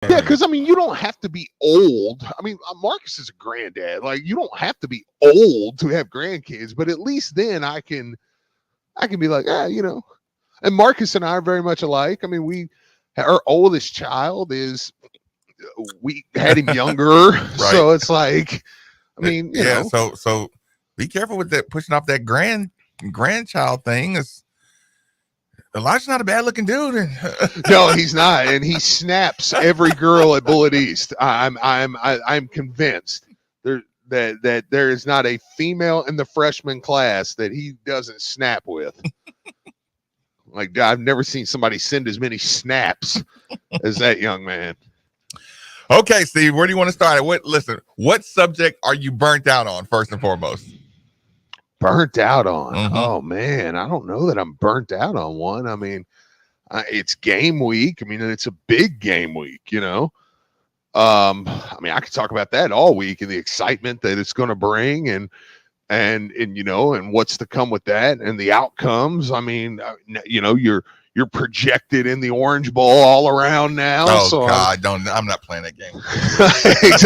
Yeah, because I mean, you don't have to be old. I mean, Marcus is a granddad. Like, you don't have to be old to have grandkids, but at least then I can be like, And Marcus and I are very much alike. I mean, our oldest child is we had him younger, Right. so it's like, I mean, So be careful with that pushing off that grandchild thing. Elijah's not a bad looking dude. No, he's not, and he snaps every girl at Bullet East. I'm convinced that there is not a female in the freshman class that he doesn't snap with. Like, I've never seen somebody send as many snaps as that young man. Okay, Steve, where do you want to start? What subject are you burnt out on first and foremost? Burnt out on? Mm-hmm. Oh man, I don't know that I'm burnt out on one. I mean, it's game week. I mean, it's a big game week, I mean, I could talk about that all week and the excitement that it's going to bring and what's to come with that and the outcomes. I mean, you're projected in the Orange Bowl all around now. Oh, so God, I'm not playing that game.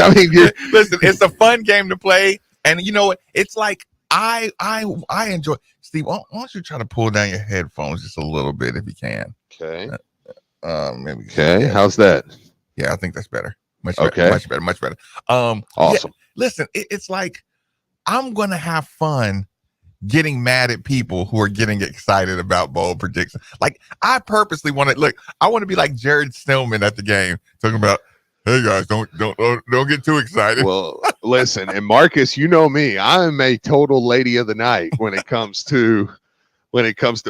I mean, listen, it's a fun game to play. And you know what? It's like, I enjoy. Steve, why don't you try to pull down your headphones just a little bit if you can? Okay. Maybe. Okay. Yeah. How's that? Yeah, I think that's better. Much better. Awesome. Yeah, listen, it's like I'm gonna have fun getting mad at people who are getting excited about bowl predictions. Like, I purposely want to be like Jared Stillman at the game, talking about, hey guys, don't get too excited. Well, listen, and Marcus, you know me, I'm a total lady of the night when it comes to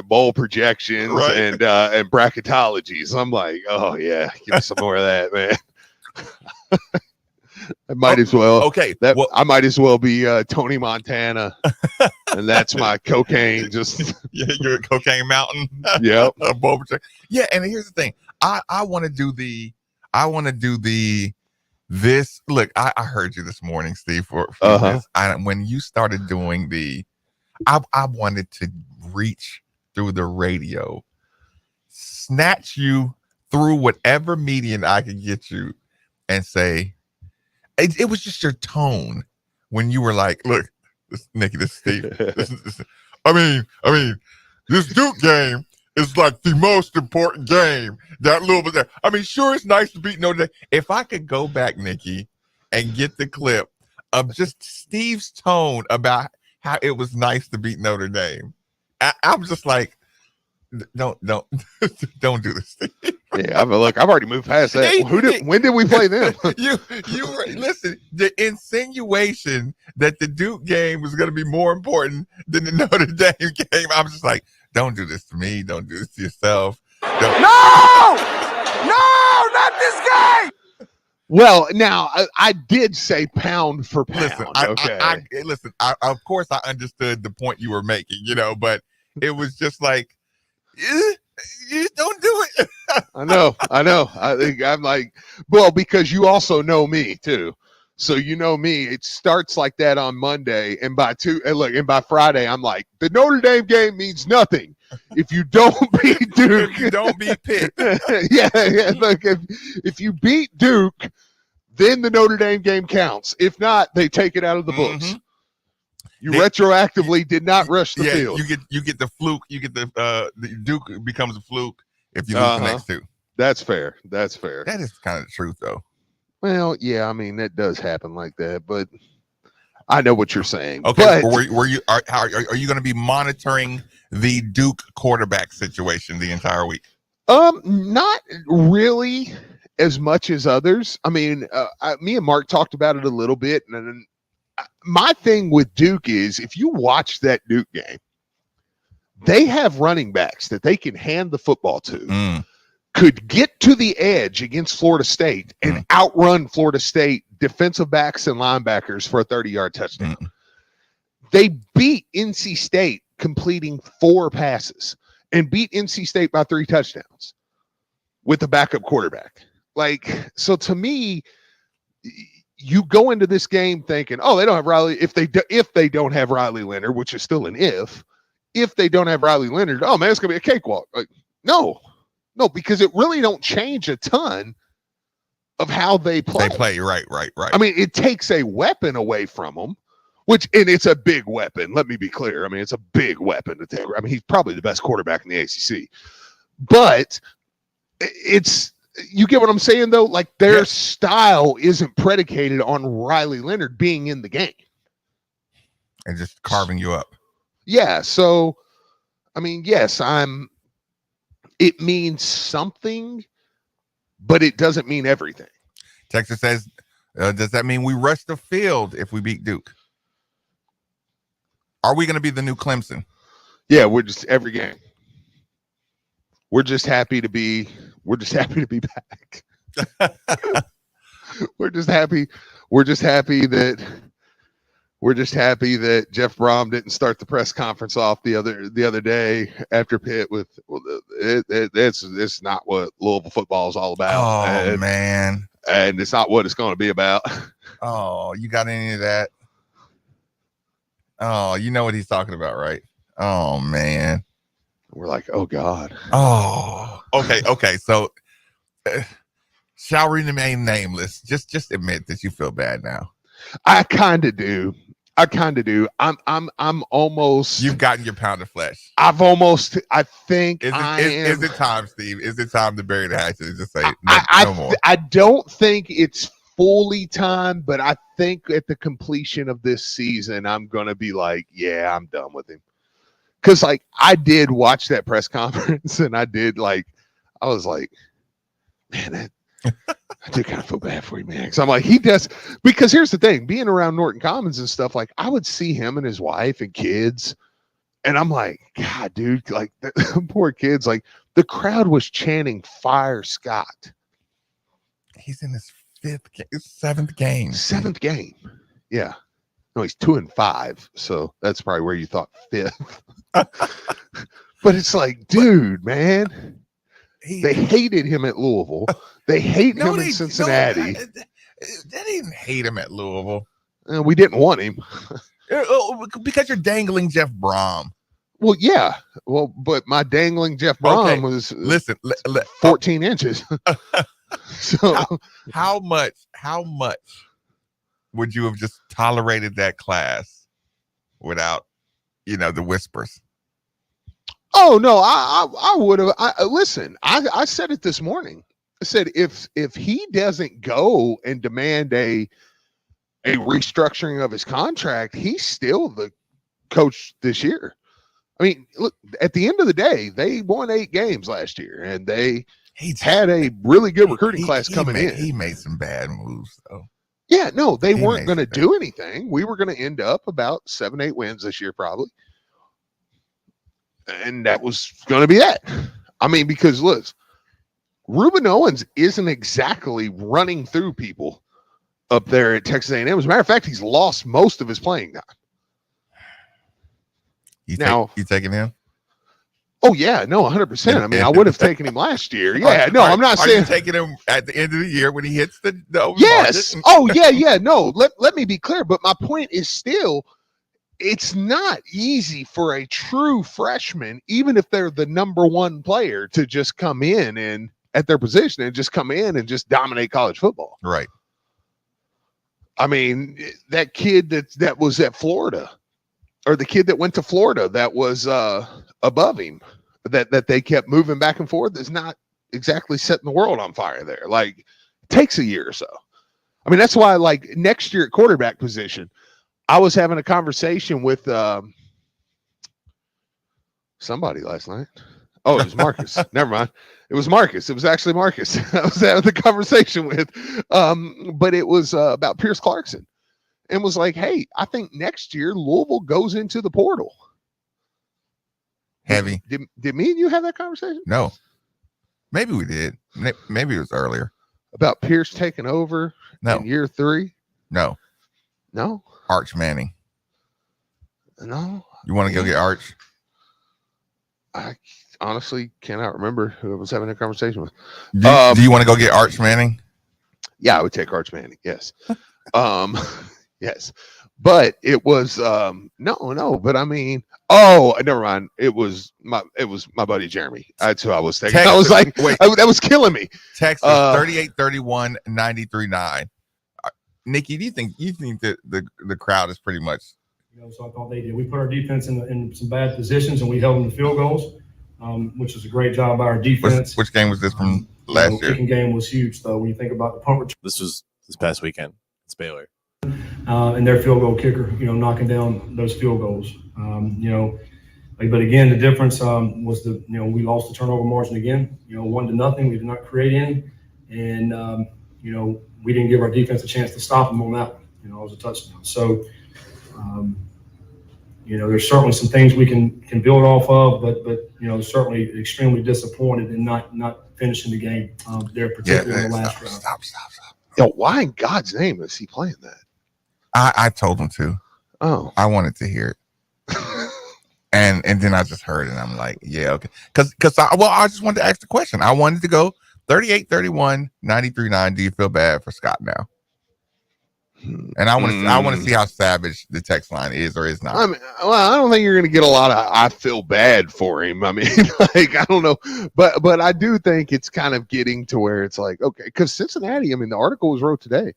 bowl projections, right, and bracketologies. I'm like, oh yeah, give me some more of that, man. I might as well. Okay, I might as well be Tony Montana, and that's my cocaine. Just you're a cocaine mountain. Yep. Bowl projection. Yeah, and here's the thing. I want to do this. Look, I heard you this morning, Steve. For this. When you started doing I wanted to reach through the radio, snatch you through whatever medium I could get you, and say, it was just your tone when you were like, look, Nikki, this is Steve. I mean, this Duke game is like the most important game. That little bit there. I mean, sure, it's nice to beat Notre Dame. If I could go back, Nikki, and get the clip of just Steve's tone about how it was nice to beat Notre Dame, I'm just like, don't do this. Yeah, I've already moved past that. When did we play them? you listen, the insinuation that the Duke game was going to be more important than the Notre Dame game. I'm just like, don't do this to me. Don't do this to yourself. No, not this guy. Well, now I did say pound for pound. Listen, of course I understood the point you were making, but it was just like, you don't do it. I know. I think I'm like, well, because you also know me too. So you know me, it starts like that on Monday, and by Friday, I'm like, the Notre Dame game means nothing if you don't beat Duke. If you don't beat Pitt. yeah. Look, if you beat Duke, then the Notre Dame game counts. If not, they take it out of the books. Mm-hmm. You retroactively did not rush the field. You get the fluke. You get the Duke becomes a fluke if you lose the next two. That's fair. That is kind of the truth, though. Well, yeah, I mean, that does happen like that, but I know what you're saying. Okay, but are you going to be monitoring the Duke quarterback situation the entire week? Not really as much as others. I mean, me and Mark talked about it a little bit, and my thing with Duke is, if you watch that Duke game, they have running backs that they can hand the football to. Could get to the edge against Florida State and outrun Florida State defensive backs and linebackers for a 30-yard touchdown. They beat NC State completing 4 passes and beat NC State by 3 touchdowns with the backup quarterback. Like, so to me, you go into this game thinking, oh, they don't have Riley. If they don't have Riley Leonard, which is still an if they don't have Riley Leonard, oh man, it's gonna be a cakewalk. Like, no, because it really don't change a ton of how they play. They play, right. I mean, it takes a weapon away from them, and it's a big weapon. Let me be clear. I mean, it's a big weapon to take. I mean, he's probably the best quarterback in the ACC. But you get what I'm saying, though? Like, their style isn't predicated on Riley Leonard being in the game. And just carving you up. Yeah, so, I mean, yes, it means something, but it doesn't mean everything. Texas says, does that mean we rush the field if we beat Duke? Are we going to be the new Clemson? Yeah, we're just every game. We're just happy to be back. We're just happy that Jeff Brohm didn't start the press conference off the other day after Pitt with it's not what Louisville football is all about. Oh, man. And it's not what it's going to be about. Oh, you got any of that? Oh, you know what he's talking about, right? Oh, man. We're like, oh, God. Oh, okay. So shall remain nameless. Just admit that you feel bad now. I kind of do. I'm almost. You've gotten your pound of flesh. I think is it time, Steve? Is it time to bury the hatchet and just say no more? I don't think it's fully time, but I think at the completion of this season, I'm gonna be like, yeah, I'm done with him. Because like I did watch that press conference, and I was like, man, I do kind of feel bad for you, man. Because I'm like, he does. Because here's the thing: being around Norton Commons and stuff, like I would see him and his wife and kids, and I'm like, God, dude, like the poor kids. Like the crowd was chanting "Fire Scott." He's in his seventh game. Seventh game, yeah. No, he's 2-5, so that's probably where you thought fifth. But it's like, dude, man. They hated him at Louisville. They hate him in Cincinnati. They didn't hate him at Louisville. We didn't want him. Because you're dangling Jeff Brohm. Well, yeah. Well, but my dangling Jeff Brohm was 14 inches. So how much would you have just tolerated that class without, the whispers? Oh no, I would have. Listen, I said it this morning. I said if he doesn't go and demand a restructuring of his contract, he's still the coach this year. I mean, look, at the end of the day, they won 8 games last year, and they had a really good recruiting class coming in. He made some bad moves, though. Yeah, no, they weren't going to do anything. We were going to end up about 7-8 wins this year, probably. And that was going to be that. I mean, because look, Ruben Owens isn't exactly running through people up there at Texas A&M. As a matter of fact, he's lost most of his playing time. You taking him? Oh yeah, no, 100%. I mean, I would have taken him last year. Yeah, no, I'm not saying taking him at the end of the year when he hits the yes. Oh yeah. No, let me be clear. But my point is still, it's not easy for a true freshman, even if they're the number one player, to just come in and at their position and just come in and just dominate college football. Right. I mean, that kid that was at Florida, or the kid that went to Florida that was above him, that they kept moving back and forth, is not exactly setting the world on fire there. Like, it takes a year or so. I mean, that's why, like, next year at quarterback position, I was having a conversation with somebody last night. Oh, it was Marcus. Never mind. It was Marcus. It was actually Marcus I was having the conversation with. But it was about Pierce Clarkson, and was like, hey, I think next year Louisville goes into the portal. Heavy. Did me and you have that conversation? No. Maybe we did. Maybe it was earlier. About Pierce taking over in year 3? No. Arch Manning. No. You want to go get Arch? I honestly cannot remember who I was having a conversation with. Do you want to go get Arch Manning? Yeah, I would take Arch Manning. Yes. Yes. But it was no. But I mean, oh, never mind. It was my buddy Jeremy. That's who I was thinking. Texas, I was like, wait, that was killing me. Texas 38-31, 93-9. Nikki, do you think that the crowd is pretty much? So I thought they did. We put our defense in some bad positions, and we held them to field goals, which is a great job by our defense. Which game was this from last year? Kicking game was huge, though. When you think about the punt return, this was this past weekend. It's Baylor, and their field goal kicker, knocking down those field goals. But again, the difference was we lost the turnover margin again. 1-0. We did not create any, and we didn't give our defense a chance to stop them on that one. It was a touchdown. So. There's certainly some things we can build off of, but certainly extremely disappointed in not finishing the game there, particularly in the last drive. Stop. Yo, why in God's name is he playing that? I told him to. Oh, I wanted to hear it, and then I just heard it, and I'm like, yeah, okay, because I just wanted to ask the question. I wanted to go 38-31, 93-9. Do you feel bad for Scott now? And I want to see how savage the text line is or is not. I mean, I don't think you're going to get a lot of I feel bad for him. I mean, I don't know, but I do think it's kind of getting to where it's like, okay, because Cincinnati, I mean, the article was wrote today.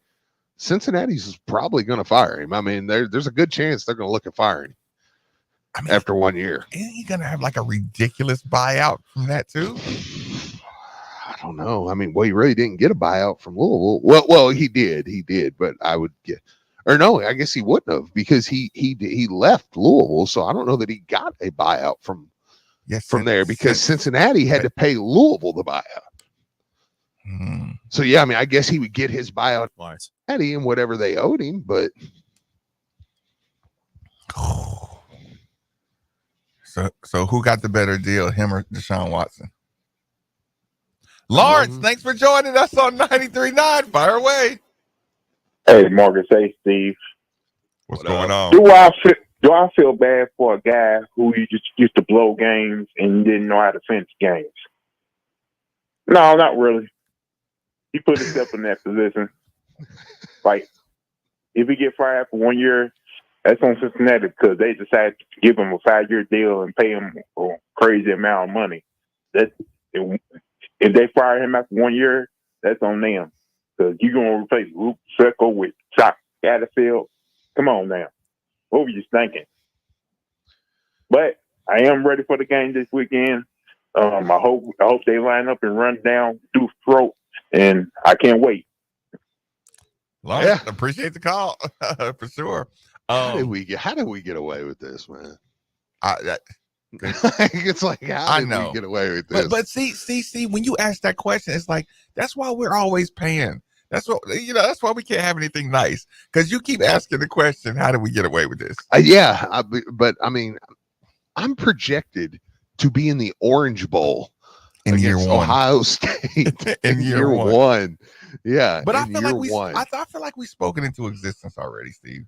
Cincinnati's probably going to fire him. I mean, there's a good chance they're going to look at firing him after 1 year. Isn't he going to have like a ridiculous buyout from that too? I don't know. I mean, he really didn't get a buyout from Louisville. Well, he did, but I would get, or no, I guess he wouldn't have because he left Louisville. So I don't know that he got a buyout from there because Cincinnati had to pay Louisville the buyout. So yeah, I mean, I guess he would get his buyout Cincinnati and whatever they owed him, but so who got the better deal, him or Deshaun Watson? Lawrence, thanks for joining us on 93.9. Fire away. Hey, Morgan. Hey, Steve. What's going on? Do I feel bad for a guy who you just used to blow games and didn't know how to finish games? No, not really. He put himself in that position. Like, if he get fired for 1 year, that's on Cincinnati because they decided to give him a 5-year deal and pay him a crazy amount of money. If they fire him after 1 year, that's on them. Because you're going to replace Luke Circle with Chuck Satterfield. Come on now. What were you thinking? But I am ready for the game this weekend. I hope they line up and run down Duke's throat, and I can't wait. Lawrence, appreciate the call for sure. How did we get away with this, man? It's like how did we get away with this? But see, when you ask that question, it's like that's why we're always paying. That's what that's why we can't have anything nice because you keep asking the question, how did we get away with this? But I mean, I'm projected to be in the Orange Bowl in year one, Ohio State in year one. Yeah, but I feel like we've spoken into existence already, Steve.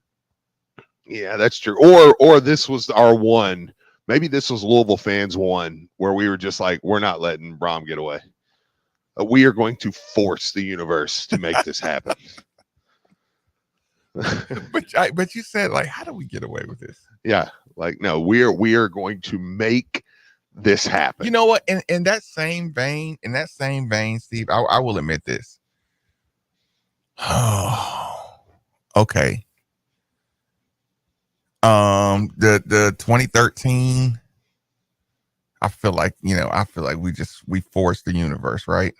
Yeah, that's true. Or this was our one. Maybe this was Louisville fans one, where we were just like, we're not letting Brohm get away. We are going to force the universe to make this happen. but you said, like, how do we get away with this? Yeah, like, no, we are going to make this happen. You know what? In that same vein, Steve, I will admit this. Oh, okay. The 2013, I feel like we forced the universe, right?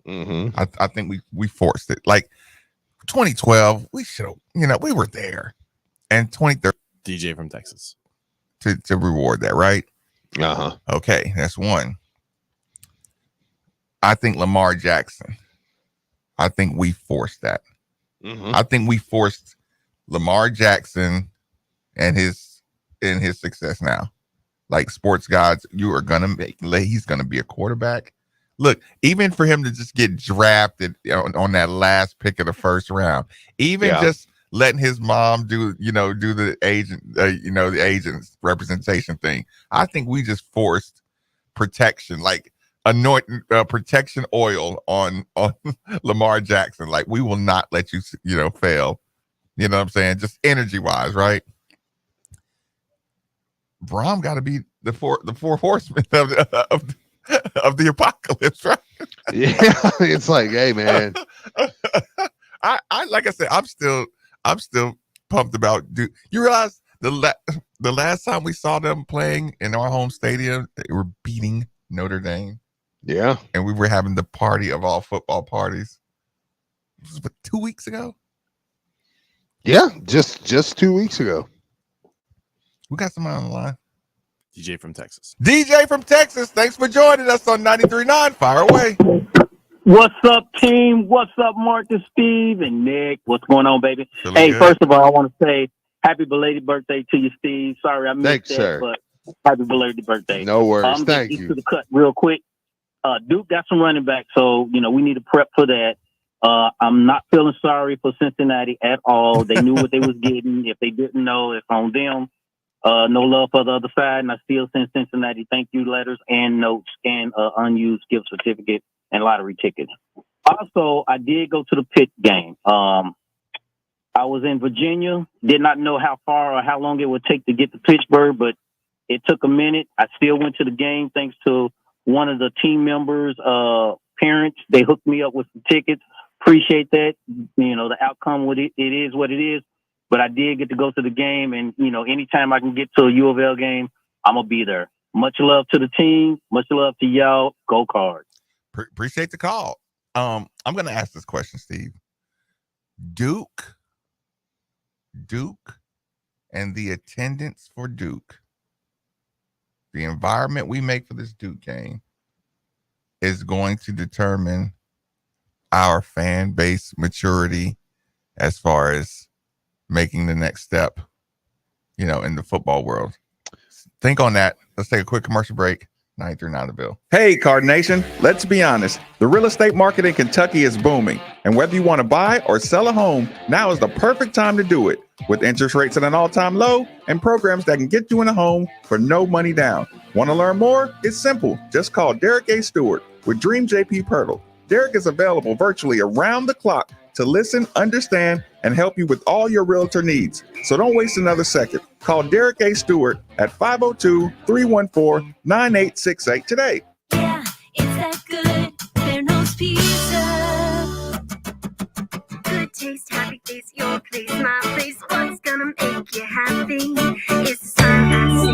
Mm-hmm. I think we forced it. Like 2012, we should have, we were there. And 2013, DJ from Texas to reward that, right? Uh-huh. Okay, that's one. I think Lamar Jackson. I think we forced that. Mm-hmm. I think we forced Lamar Jackson and his success now. Like sports gods, he's gonna be a quarterback. Look, even for him to just get drafted on that last pick of the first round, just letting his mom do the agent, the agent's representation thing. I think we just forced protection, like protection oil on Lamar Jackson. Like, we will not let you, fail You know what I'm saying? Just energy wise, right? Brohm got to be the four horsemen of the apocalypse, right? Yeah, it's like, hey, man. I like I said, I'm still pumped about Duke. You realize the last time we saw them playing in our home stadium, they were beating Notre Dame. Yeah, and we were having the party of all football parties. This was 2 weeks ago. Yeah, just 2 weeks ago. We got someone on the line. DJ from Texas. DJ from Texas. Thanks for joining us on 93.9. Fire away. What's up, team? What's up, Marcus, Steve, and Nick? What's going on, baby? Feeling Hey, good. first of all, I want to say happy belated birthday to you, Steve. Sorry I missed Thanks, that, sir. but happy belated birthday. No worries. I'm Thank getting you. to the cut real quick. Duke got some running back, so we need to prep for that. I'm not feeling sorry for Cincinnati at all. They knew what they was getting. If they didn't know, it's on them. No love for the other side, and I still send Cincinnati thank you letters and notes and unused gift certificate and lottery tickets. Also, I did go to the Pitt game. I was in Virginia. Did not know how far or how long it would take to get to Pittsburgh, but it took a minute. I still went to the game thanks to one of the team members' parents. They hooked me up with some tickets. Appreciate that. The outcome with it is what it is. But I did get to go to the game, and anytime I can get to a U of L game, I'm gonna be there. Much love to the team. Much love to y'all. Go Cards. Appreciate the call. I'm gonna ask this question, Steve. Duke, and the attendance for Duke, the environment we make for this Duke game, is going to determine our fan base maturity as far as making the next step, in the football world. Think on that. Let's take a quick commercial break. 93.9 The Bill. Hey, Card Nation, let's be honest. The real estate market in Kentucky is booming. And whether you want to buy or sell a home, now is the perfect time to do it. With interest rates at an all-time low and programs that can get you in a home for no money down. Want to learn more? It's simple. Just call Derek A. Stewart with Dream JP Pirtle. Derek is available virtually around the clock to listen, understand, and help you with all your realtor needs. So don't waste another second. Call Derek A. Stewart at 502-314-9868 today. Yeah, it's that good. There knows pizza. Good taste, happy taste, your place, my place. What's gonna make you happy? It's the smile I see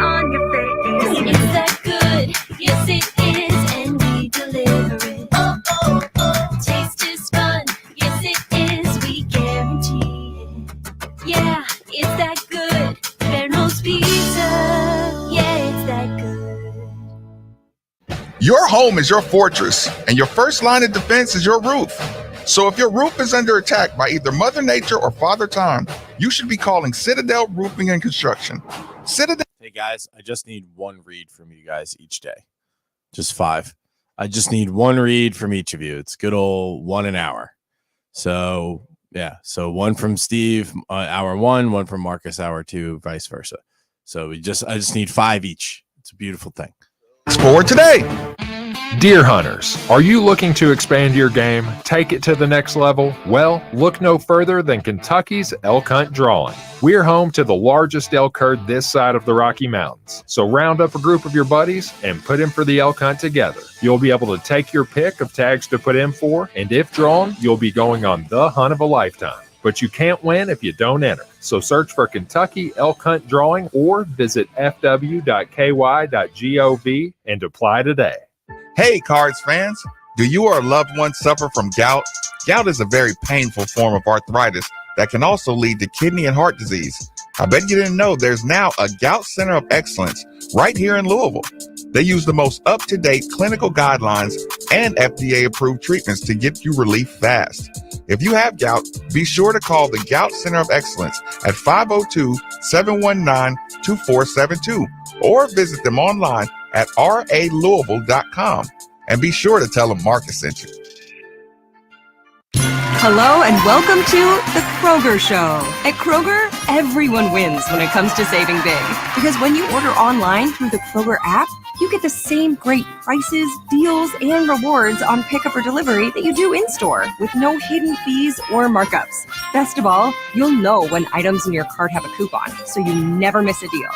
on your face. It's that good. Yes, it is, and we deliver it. Oh, oh, oh. Taste is fun. Yes, it is. We guarantee it. Yeah, it's that good. Verno's Pizza. Yeah, it's that good. Your home is your fortress, and your first line of defense is your roof. So if your roof is under attack by either Mother Nature or Father Time, you should be calling Citadel Roofing and Construction. Hey guys, I just need one read from you guys each day. Just 5. I just need one read from each of you. It's good old 1 an hour. So yeah, so one from Steve, hour 1, one from Marcus, hour 2, vice versa. So I just need 5 each. It's a beautiful thing. For today. Deer hunters, are you looking to expand your game, take it to the next level? Well, look no further than Kentucky's elk hunt drawing. We're home to the largest elk herd this side of the Rocky Mountains. So round up a group of your buddies and put in for the elk hunt together. You'll be able to take your pick of tags to put in for, and if drawn, you'll be going on the hunt of a lifetime. But you can't win if you don't enter. So search for Kentucky Elk Hunt Drawing or visit fw.ky.gov and apply today. Hey, Cards fans, do you or a loved one suffer from gout? Gout is a very painful form of arthritis that can also lead to kidney and heart disease. I bet you didn't know there's now a Gout Center of Excellence right here in Louisville. They use the most up-to-date clinical guidelines and FDA-approved treatments to get you relief fast. If you have gout, be sure to call the Gout Center of Excellence at 502-719-2472 or visit them online at ralouisville.com. And be sure to tell them Marcus sent you. Hello and welcome to The Kroger Show. At Kroger, everyone wins when it comes to saving big. Because when you order online through the Kroger app, you get the same great prices, deals, and rewards on pickup or delivery that you do in-store with no hidden fees or markups. Best of all, you'll know when items in your cart have a coupon, so you never miss a deal.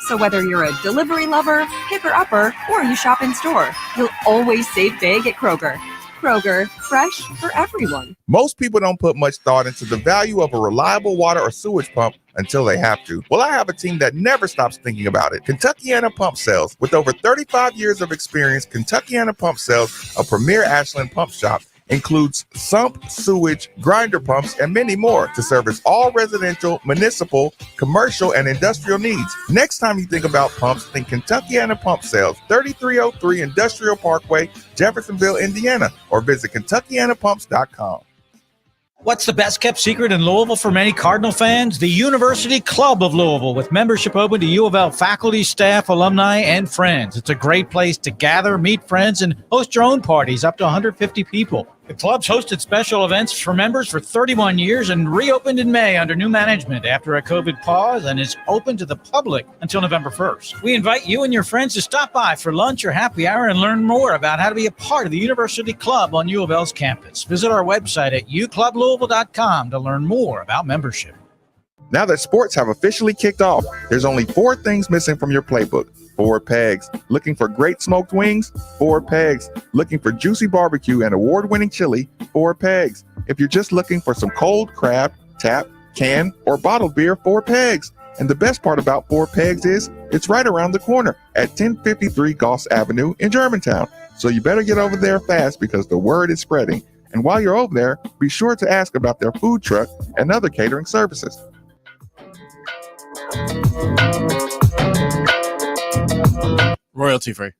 So whether you're a delivery lover, picker-upper, or you shop in store, you'll always save big at Kroger. Kroger, fresh for everyone. Most people don't put much thought into the value of a reliable water or sewage pump until they have to. Well, I have a team that never stops thinking about it. Kentuckiana Pump Sales. With over 35 years of experience, Kentuckiana Pump Sales, a premier Ashland pump shop, includes sump, sewage, grinder pumps, and many more to service all residential, municipal, commercial, and industrial needs. Next time you think about pumps, think Kentuckiana Pump Sales, 3303 Industrial Parkway, Jeffersonville, Indiana, or visit KentuckianaPumps.com. What's the best kept secret in Louisville for many Cardinal fans? The University Club of Louisville, with membership open to U of L faculty, staff, alumni, and friends. It's a great place to gather, meet friends, and host your own parties, up to 150 people. The club's hosted special events for members for 31 years and reopened in May under new management after a COVID pause, and is open to the public until November 1st. We invite you and your friends to stop by for lunch or happy hour and learn more about how to be a part of the University Club on U of L's campus. Visit our website at uclublouisville.com to learn more about membership. Now that sports have officially kicked off, there's only 4 things missing from your playbook. 4 pegs. Looking for great smoked wings? 4 pegs. Looking for juicy barbecue and award-winning chili? 4 pegs. If you're just looking for some cold crab, tap, can, or bottled beer? 4 pegs. And the best part about 4 pegs is it's right around the corner at 1053 Goss Avenue in Germantown. So you better get over there fast because the word is spreading. And while you're over there, be sure to ask about their food truck and other catering services. Royalty free.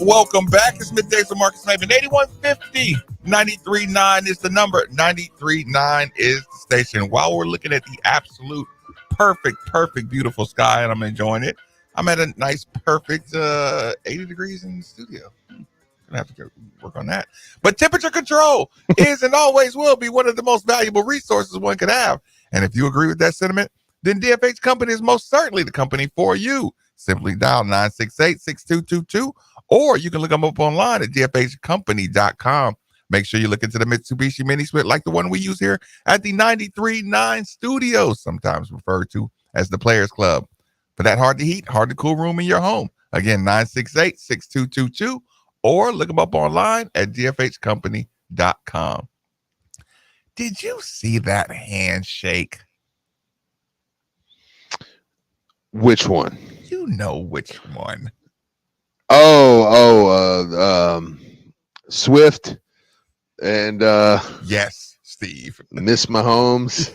Welcome back. It's Middays with Marcus Maven. 8150 93.9 is the number. 93.9 is the station. While we're looking at the absolute perfect, beautiful sky, and I'm enjoying it, I'm at a nice, perfect 80 degrees in the studio. Gonna have to work on that. But temperature control is and always will be one of the most valuable resources one could have. And if you agree with that sentiment, then DFH Company is most certainly the company for you. Simply dial 968-6222, or you can look them up online at dfhcompany.com. Make sure you look into the Mitsubishi Mini Split like the one we use here at the 93.9 Studios, sometimes referred to as the Players Club. For that hard to heat, hard to cool room in your home. Again, 968-6222, or look them up online at dfhcompany.com. Did you see that handshake? Which one? You know which one. Swift and yes, Steve. Miss Mahomes.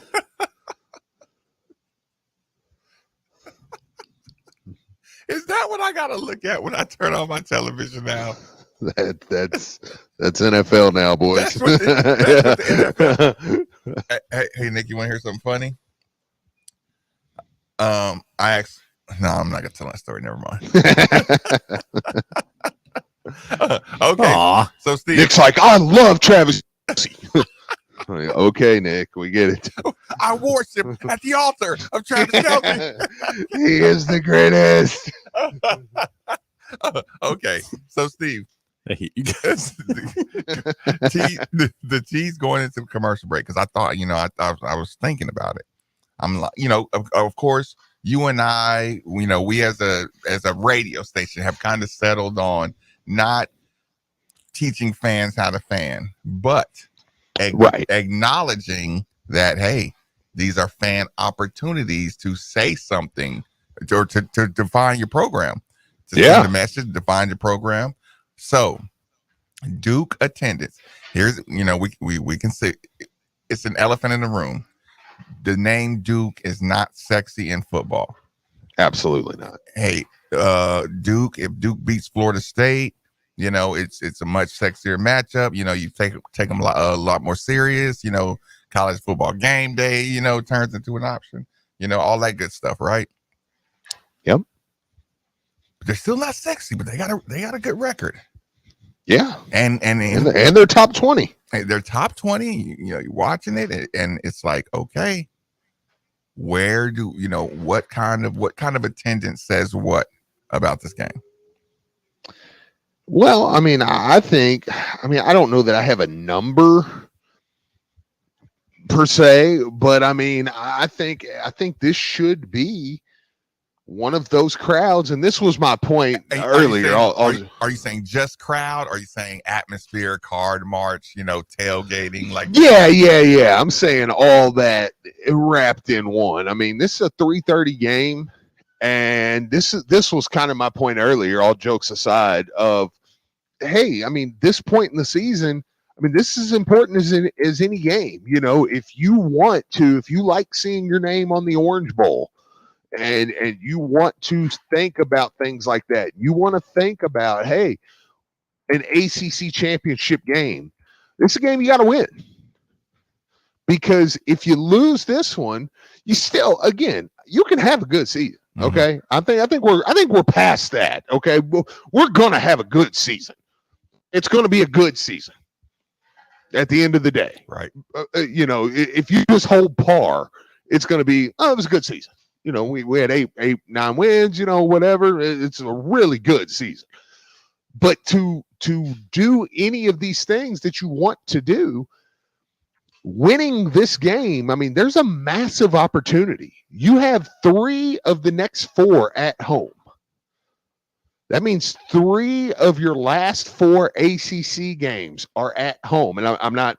Is that what I gotta look at when I turn on my television now? That's NFL now, boys. That's what the NFL. Hey, Nick, you want to hear something funny? I asked. No, I'm not gonna tell that story. Never mind. Okay. Aww. So Steve, Nick's like, I love Travis. Okay, Nick, we get it. I worship at the altar of Travis Kelce. He is the greatest. Okay, so Steve, the tea's going into commercial break because I thought, I was thinking about it. I'm like, of course, you and I, we as a radio station have kind of settled on not teaching fans how to fan, but acknowledging that, hey, these are fan opportunities to say something or to define your program, to send a message, define your program. So Duke attendance. Here's, we can say it's an elephant in the room. The name Duke is not sexy in football. Absolutely not. Hey, Duke, if Duke beats Florida State, it's a much sexier matchup. You take them a lot more serious. College football game day, turns into an option. All that good stuff, right? Yep. But they're still not sexy, but they got a good record. Yeah, and they're top 20. They're top 20. You're watching it, and it's like, okay, where do what kind of attendance says what about this game? Well, I mean, I think, I don't know that I have a number per se, but I mean, I think this should be one of those crowds, and this was my point earlier. Are you saying just crowd? Are you saying atmosphere, card march, tailgating? Like, yeah. I'm saying all that wrapped in one. I mean, this is a 3:30 game, and this was kind of my point earlier. All jokes aside, of hey, I mean, this point in the season, I mean, this is important as any game. If you like seeing your name on the Orange Bowl, and you want to think about things like that, you want to think about, hey, an ACC championship game. This is a game you got to win, because if you lose this one, you still, again, you can have a good season. Okay, I think we're past that. Okay, we're gonna have a good season. It's going to be a good season at the end of the day, right? If you just hold par, it's going to be, it was a good season. We had 9 wins, whatever. It's a really good season. But to do any of these things that you want to do, winning this game, I mean, there's a massive opportunity. You have 3 of the next 4 at home. That means 3 of your last 4 ACC games are at home. And I'm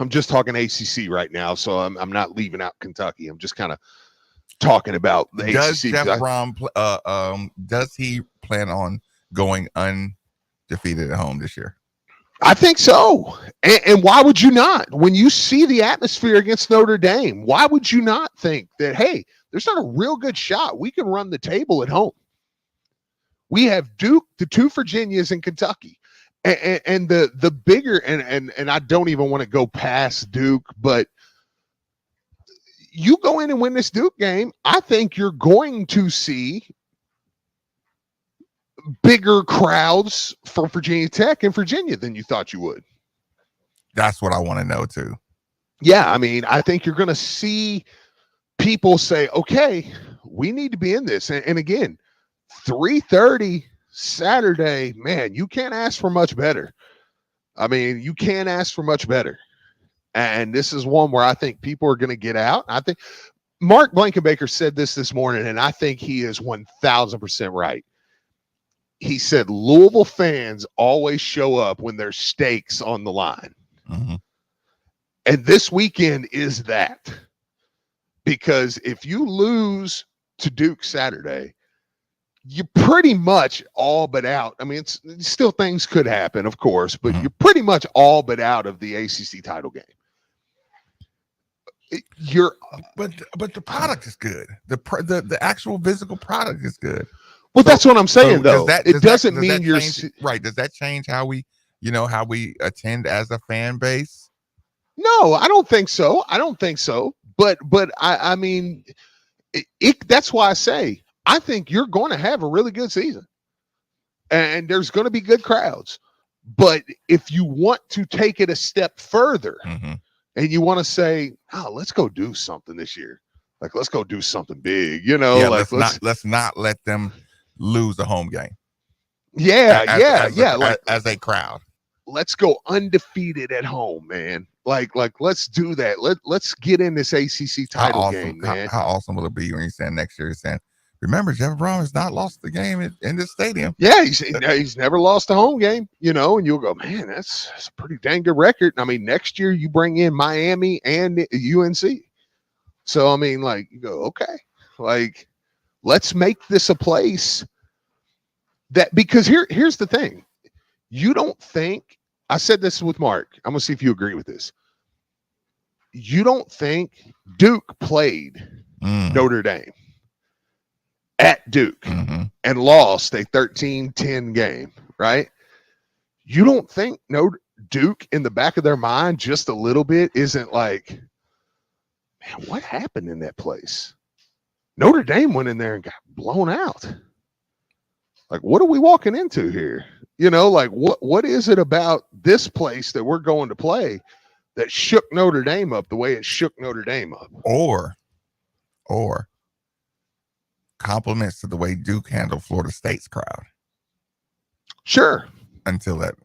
just talking ACC right now. So I'm not leaving out Kentucky. I'm just kind of talking about the does ACC. Jeff Brohm, does he plan on going undefeated at home this year? I think so. And why would you not? When you see the atmosphere against Notre Dame, why would you not think that, hey, there's not a real good shot we can run the table at home? We have Duke, the 2 Virginias, and Kentucky. And the bigger, and I don't even want to go past Duke, but you go in and win this Duke game, I think you're going to see bigger crowds for Virginia Tech and Virginia than you thought you would. That's what I want to know too. Yeah, I mean, I think you're going to see people say, okay, we need to be in this. And again, 3:30 Saturday, man, you can't ask for much better. I mean, you can't ask for much better. And this is one where I think people are going to get out. I think Mark Blankenbaker said this morning, and I think he is 1,000% right. He said Louisville fans always show up when there's stakes on the line. Mm-hmm. And this weekend is that. Because if you lose to Duke Saturday, you're pretty much all but out. I mean, it's still, things could happen, of course, but you're pretty much all but out of the ACC title game. But the product is good. The actual physical product is good. Well, that's what I'm saying, though. It doesn't mean you're right. Does that change how we attend as a fan base? No, I don't think so. But I mean, that's why I say I think you're going to have a really good season, and there's going to be good crowds. But if you want to take it a step further, and you want to say, "Oh, let's go do something this year," like let's go do something big, let's not let them lose a home game. As a crowd, let's go undefeated at home, man. Like let's do that. Let's get in this ACC title game, man. How awesome will it be when you stand next year and saying, "Remember, Jeff Brohm has not lost the game in this stadium." Yeah, he's never lost a home game, and you'll go, man, that's a pretty dang good record. I mean, next year you bring in Miami and UNC. So I mean, like, you go, okay, like let's make this a place that, because here's the thing. You don't think, I said this with Mark, I'm gonna see if you agree with this. You don't think Duke played Notre Dame at Duke and lost a 13-10 game, right? You don't think Duke in the back of their mind just a little bit isn't like, man, what happened in that place? Notre Dame went in there and got blown out. Like, what are we walking into here? You know, like what is it about this place that we're going to play that shook Notre Dame up the way it shook Notre Dame up? Or compliments to the way Duke handled Florida State's crowd. Sure. Until that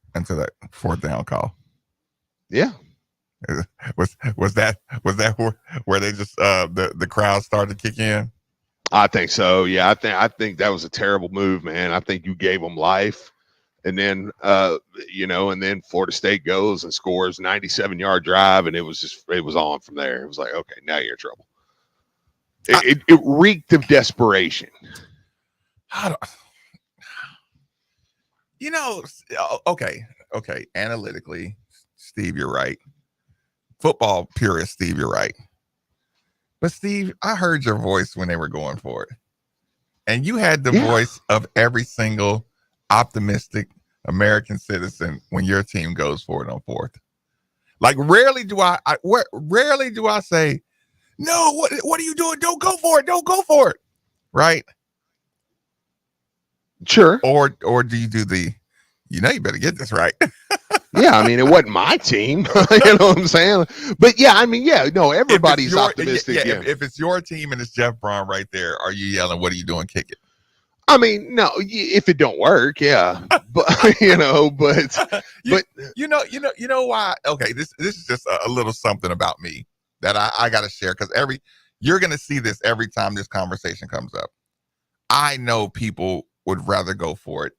fourth down call. Yeah. Was that where they just the crowd started to kick in? I think so. Yeah, I think that was a terrible move, man. I think you gave them life, and then and then Florida State goes and scores 97-yard drive, and it was on from there. It was like, okay, now you're in trouble. It reeked of desperation. Okay. Analytically, Steve, you're right. Football purist, Steve, you're right. But Steve, I heard your voice when they were going for it. And you had the voice of every single optimistic American citizen when your team goes for it on fourth. Like rarely do I say, no, what are you doing? Don't go for it. Don't go for it. Right? Sure. Or do you do you better get this right. Yeah, I mean, it wasn't my team. You know what I'm saying? But yeah, I mean, everybody's optimistic. If it's your team and it's Jeff Brohm right there, are you yelling, what are you doing? Kick it. I mean, no, if it don't work, yeah. But you know why? Okay, this is just a little something about me that I gotta share, because you're gonna see this every time this conversation comes up. I know people would rather go for it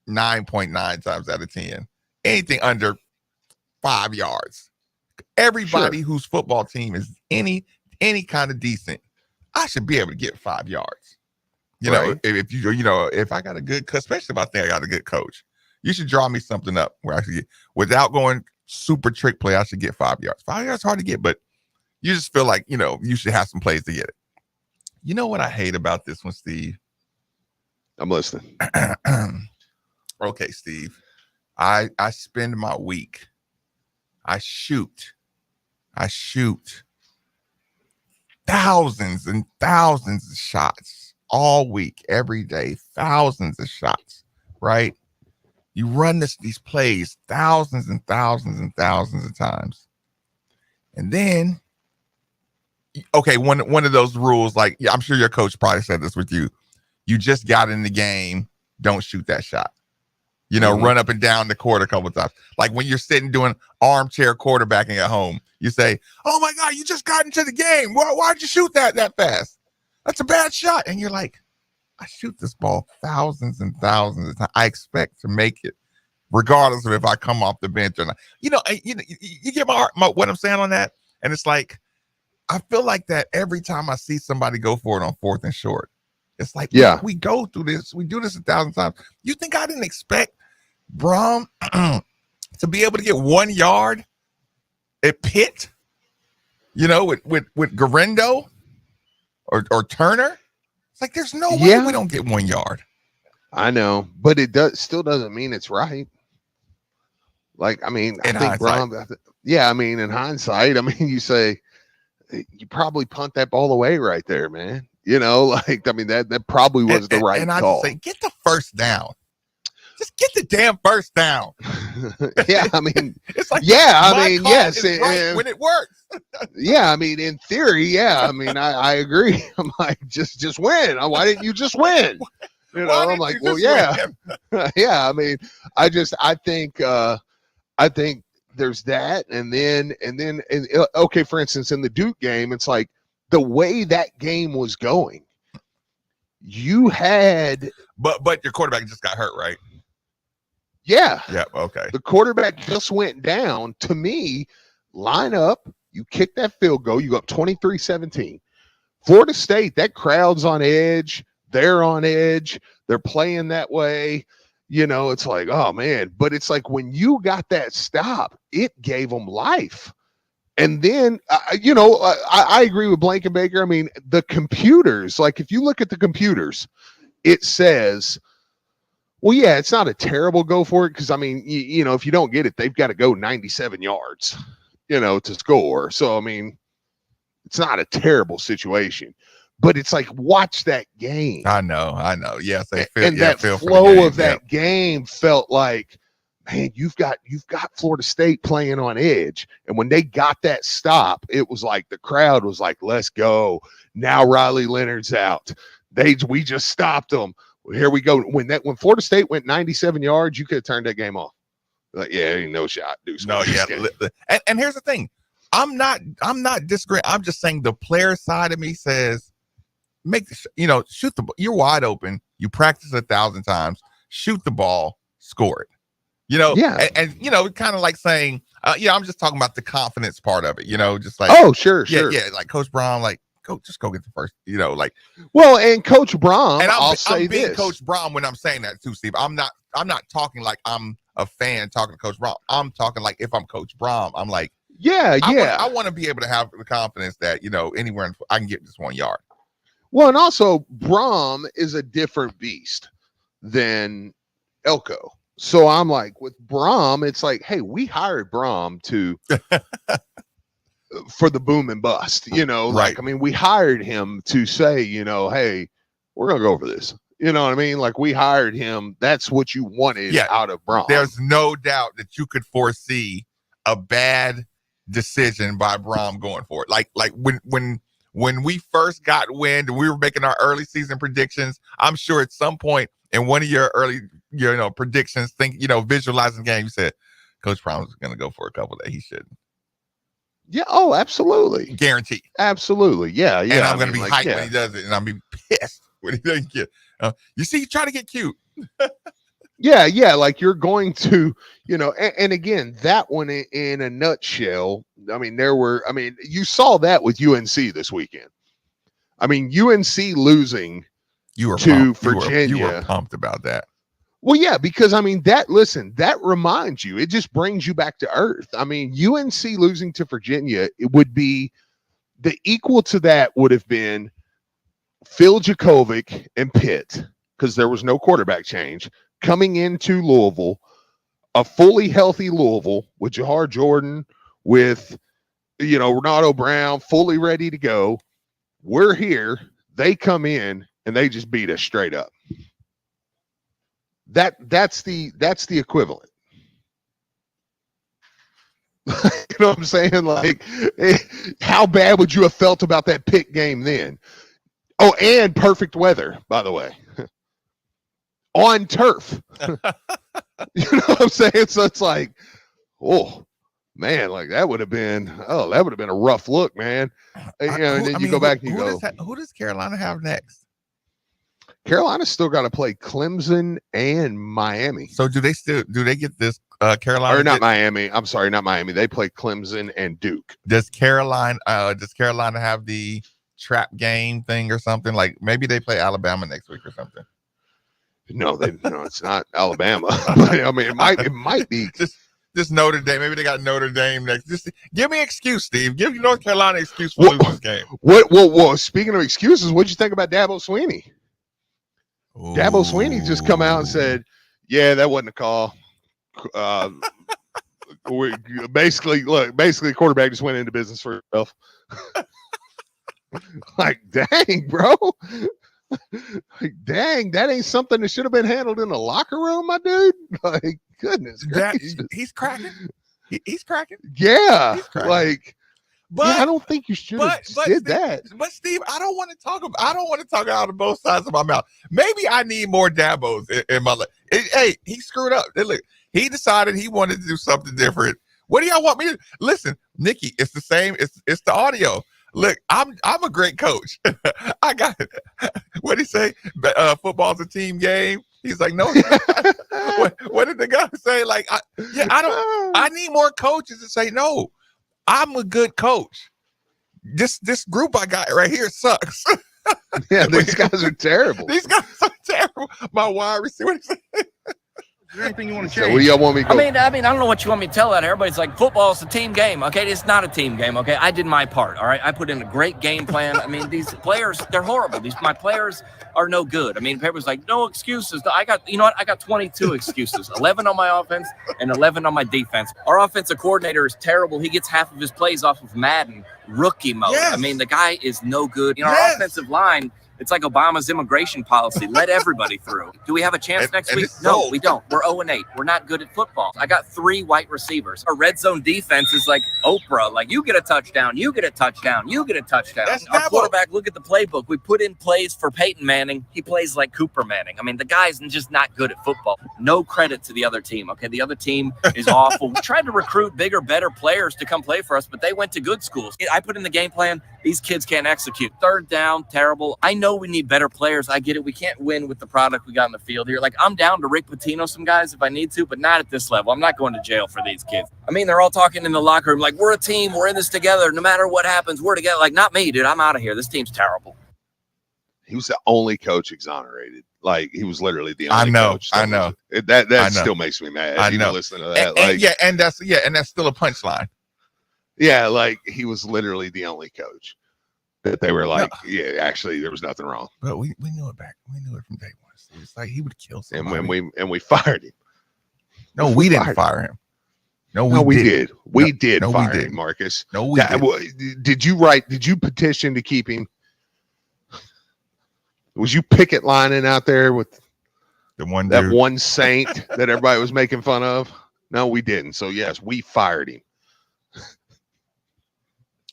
9.9 times out of 10. Anything under 5 yards. Everybody whose football team is any kind of decent, I should be able to get 5 yards. You know, if I got a good, especially if I think I got a good coach, you should draw me something up where I should get, without going super trick play, I should get 5 yards. 5 yards is hard to get, but you just feel like, you should have some plays to get it. You know what I hate about this one, Steve? I'm listening. Okay, Steve. I spend my week. I shoot thousands and thousands of shots all week, every day, thousands of shots, right? You run these plays thousands and thousands and thousands of times. And then, okay, one of those rules, like, I'm sure your coach probably said this with you. You just got in the game, don't shoot that shot. Run up and down the court a couple of times. Like when you're sitting doing armchair quarterbacking at home, you say, oh my God, you just got into the game. Why'd you shoot that fast? That's a bad shot. And you're like, I shoot this ball thousands and thousands of times. I expect to make it, regardless of if I come off the bench or not. You get what I'm saying on that? And it's like, I feel like that every time I see somebody go for it on fourth and short. It's like, we go through this. We do this 1,000 times. You think I didn't expect Brohm to be able to get 1 yard at Pitt? With Garendo or Turner? It's like, there's no way we don't get 1 yard. I know, but it still doesn't mean it's right. Like, I mean, I think Brohm, I mean, in hindsight, I mean, you say you probably punt that ball away right there, man. Like, I mean, that probably was the right call. I'd say, get the first down. Just get the damn first down. Yeah, I mean, it's like, I mean, yes, right when it works. Yeah, I mean, in theory, I mean, I agree. I'm like, just win. Why didn't you just win? I'm like, well, yeah, yeah. I mean, I think there's that, and then okay, for instance, in the Duke game, it's like the way that game was going, you had, but your quarterback just got hurt, right? Yeah. Yeah. Okay. The quarterback just went down. To me, line up, you kick that field goal, you go up 23-17. Florida State, that crowd's on edge. They're on edge. They're playing that way. It's like, oh man. But it's like when you got that stop, it gave them life. And then, I agree with Blankenbaker. I mean, the computers, like if you look at the computers, it says, well, yeah, it's not a terrible go for it. Cause I mean, if you don't get it, they've got to go 97 yards, to score. So, I mean, it's not a terrible situation, but it's like, watch that game. I know. Yes, they feel, and that feel flow of that game felt like, man, you've got Florida State playing on edge. And when they got that stop, it was like the crowd was like, let's go. Now Riley Leonard's out. We just stopped them. Here we go. When Florida State went 97 yards, you could have turned that game off. Like, yeah, ain't no shot. No, yeah. And here's the thing. I'm not disagreeing. I'm just saying the player side of me says, shoot the ball. You're wide open. You practice 1,000 times. Shoot the ball. Score it. Yeah. And kind of like saying, I'm just talking about the confidence part of it. Just like, oh, sure. Yeah. Like Coach Brohm, like go get the first. Well, and Coach Brohm, and I'll say I'm being this. Coach Brohm when I'm saying that too, Steve. I'm not talking like I'm a fan talking to Coach Brohm. I'm talking like if I'm Coach Brohm, I'm like, I want to be able to have the confidence that anywhere I can get this 1 yard. Well, and also Brohm is a different beast than Elko. So I'm like, with Brohm, it's like, hey, we hired Brohm for the boom and bust, right. Like, I mean, we hired him to say, hey, we're going to go over this. You know what I mean? Like, we hired him. That's what you wanted out of Brohm. There's no doubt that you could foresee a bad decision by Brohm going for it. Like when we first got wind and we were making our early season predictions, I'm sure at some point in one of your early, predictions, visualizing the game, you said Coach Brohm was going to go for a couple that he shouldn't. Yeah. Oh, absolutely. Guaranteed. Absolutely. Yeah. Yeah. And I'm going to be hyped when he does it, and I'm going to be pissed when he doesn't get. You see, you try to get cute. Yeah. Like you're going to, and again, that one in a nutshell. I mean, you saw that with UNC this weekend. I mean, UNC losing to Virginia. You were pumped about that. Well, yeah, because I mean, that reminds you, it just brings you back to earth. I mean, UNC losing to Virginia, it would be the equal to that would have been Phil Jakovic and Pitt, because there was no quarterback change, coming into Louisville, a fully healthy Louisville with Jahar Jordan, with, Renato Brown, fully ready to go. We're here. They come in and they just beat us straight up. That's the equivalent. You know what I'm saying? Like, how bad would you have felt about that Pitt game then? Oh, and perfect weather, by the way, on turf. You know what I'm saying? So it's like, oh man, like that would have been a rough look, man. And then you go back and you go, who does Carolina have next? Carolina's still got to play Clemson and Miami. So do they get this Carolina? Or not Miami. I'm sorry, not Miami. They play Clemson and Duke. Does Carolina have the trap game thing or something? Like maybe they play Alabama next week or something. No, it's not Alabama. I mean, it might be. Just Notre Dame. Maybe they got Notre Dame next. Just give me an excuse, Steve. Give North Carolina an excuse for losing this game. Well, speaking of excuses, what'd you think about Dabo Swinney? Ooh. Dabo Swinney just come out and said, yeah, that wasn't a call. Basically, quarterback just went into business for himself. Like, dang, bro. Like, dang, that ain't something that should have been handled in the locker room, my dude. Like, goodness gracious. He's cracking. He's cracking. Yeah. He's cracking. Like, but I don't think you should have did that. But Steve, I don't want to talk out of both sides of my mouth. Maybe I need more Dabos in my life. Hey, he screwed up. Look, he decided he wanted to do something different. What do y'all want me to listen, Nikki? It's the same. It's the audio. Look, I'm a great coach. I got it. What did he say? Football's a team game. He's like, no. What did the guy say? Like, I need more coaches to say no. I'm a good coach. This group I got right here sucks. Yeah, these guys are terrible. These guys are terrible. My wide receiver. Is there anything you want to So change? what do y'all want me to go? I mean, I don't know what you want me to tell out. Everybody's like, football's a team game. Okay, it's not a team game. Okay, I did my part. All right, I put in a great game plan. I mean, these players, they're horrible. My players are no good. I mean, people's like, no excuses. I got 22 excuses. 11 on my offense and 11 on my defense. Our offensive coordinator is terrible. He gets half of his plays off of Madden rookie mode. Yes. I mean, the guy is no good. Our Yes. offensive line. It's like Obama's immigration policy. Let everybody through. Do we have a chance next week? No, we don't. We're 0-8. We're not good at football. I got 3 white receivers. Our red zone defense is like Oprah. Like, you get a touchdown, you get a touchdown, you get a touchdown. That's Our Dabo. quarterback, look at the playbook. We put in plays for Peyton Manning. He plays like Cooper Manning. I mean, the guy's just not good at football. No credit to the other team, okay? The other team is awful. We tried to recruit bigger, better players to come play for us, but they went to good schools. I put in the game plan. These kids can't execute. Third down, terrible. I know we need better players. I get it. We can't win with the product we got in the field here. Like, I'm down to Rick Pitino some guys if I need to, but not at this level. I'm not going to jail for these kids. I mean, they're all talking in the locker room like, we're a team. We're in this together. No matter what happens, we're together. Like, not me, dude. I'm out of here. This team's terrible. He was the only coach exonerated. Like, he was literally the only coach. I know. That still makes me mad. I know. Listening to that. And that's still a punchline. Yeah, like, he was literally the only coach that they were like, yeah, actually, there was nothing wrong. But we knew it back. We knew it from day one. It's like he would kill somebody. And we fired him. No, we didn't fire him. No, we did. We did fire him, Marcus. No, we didn't. Did you petition to keep him? Was you picket lining out there with that one saint that everybody was making fun of? No, we didn't. So yes, we fired him.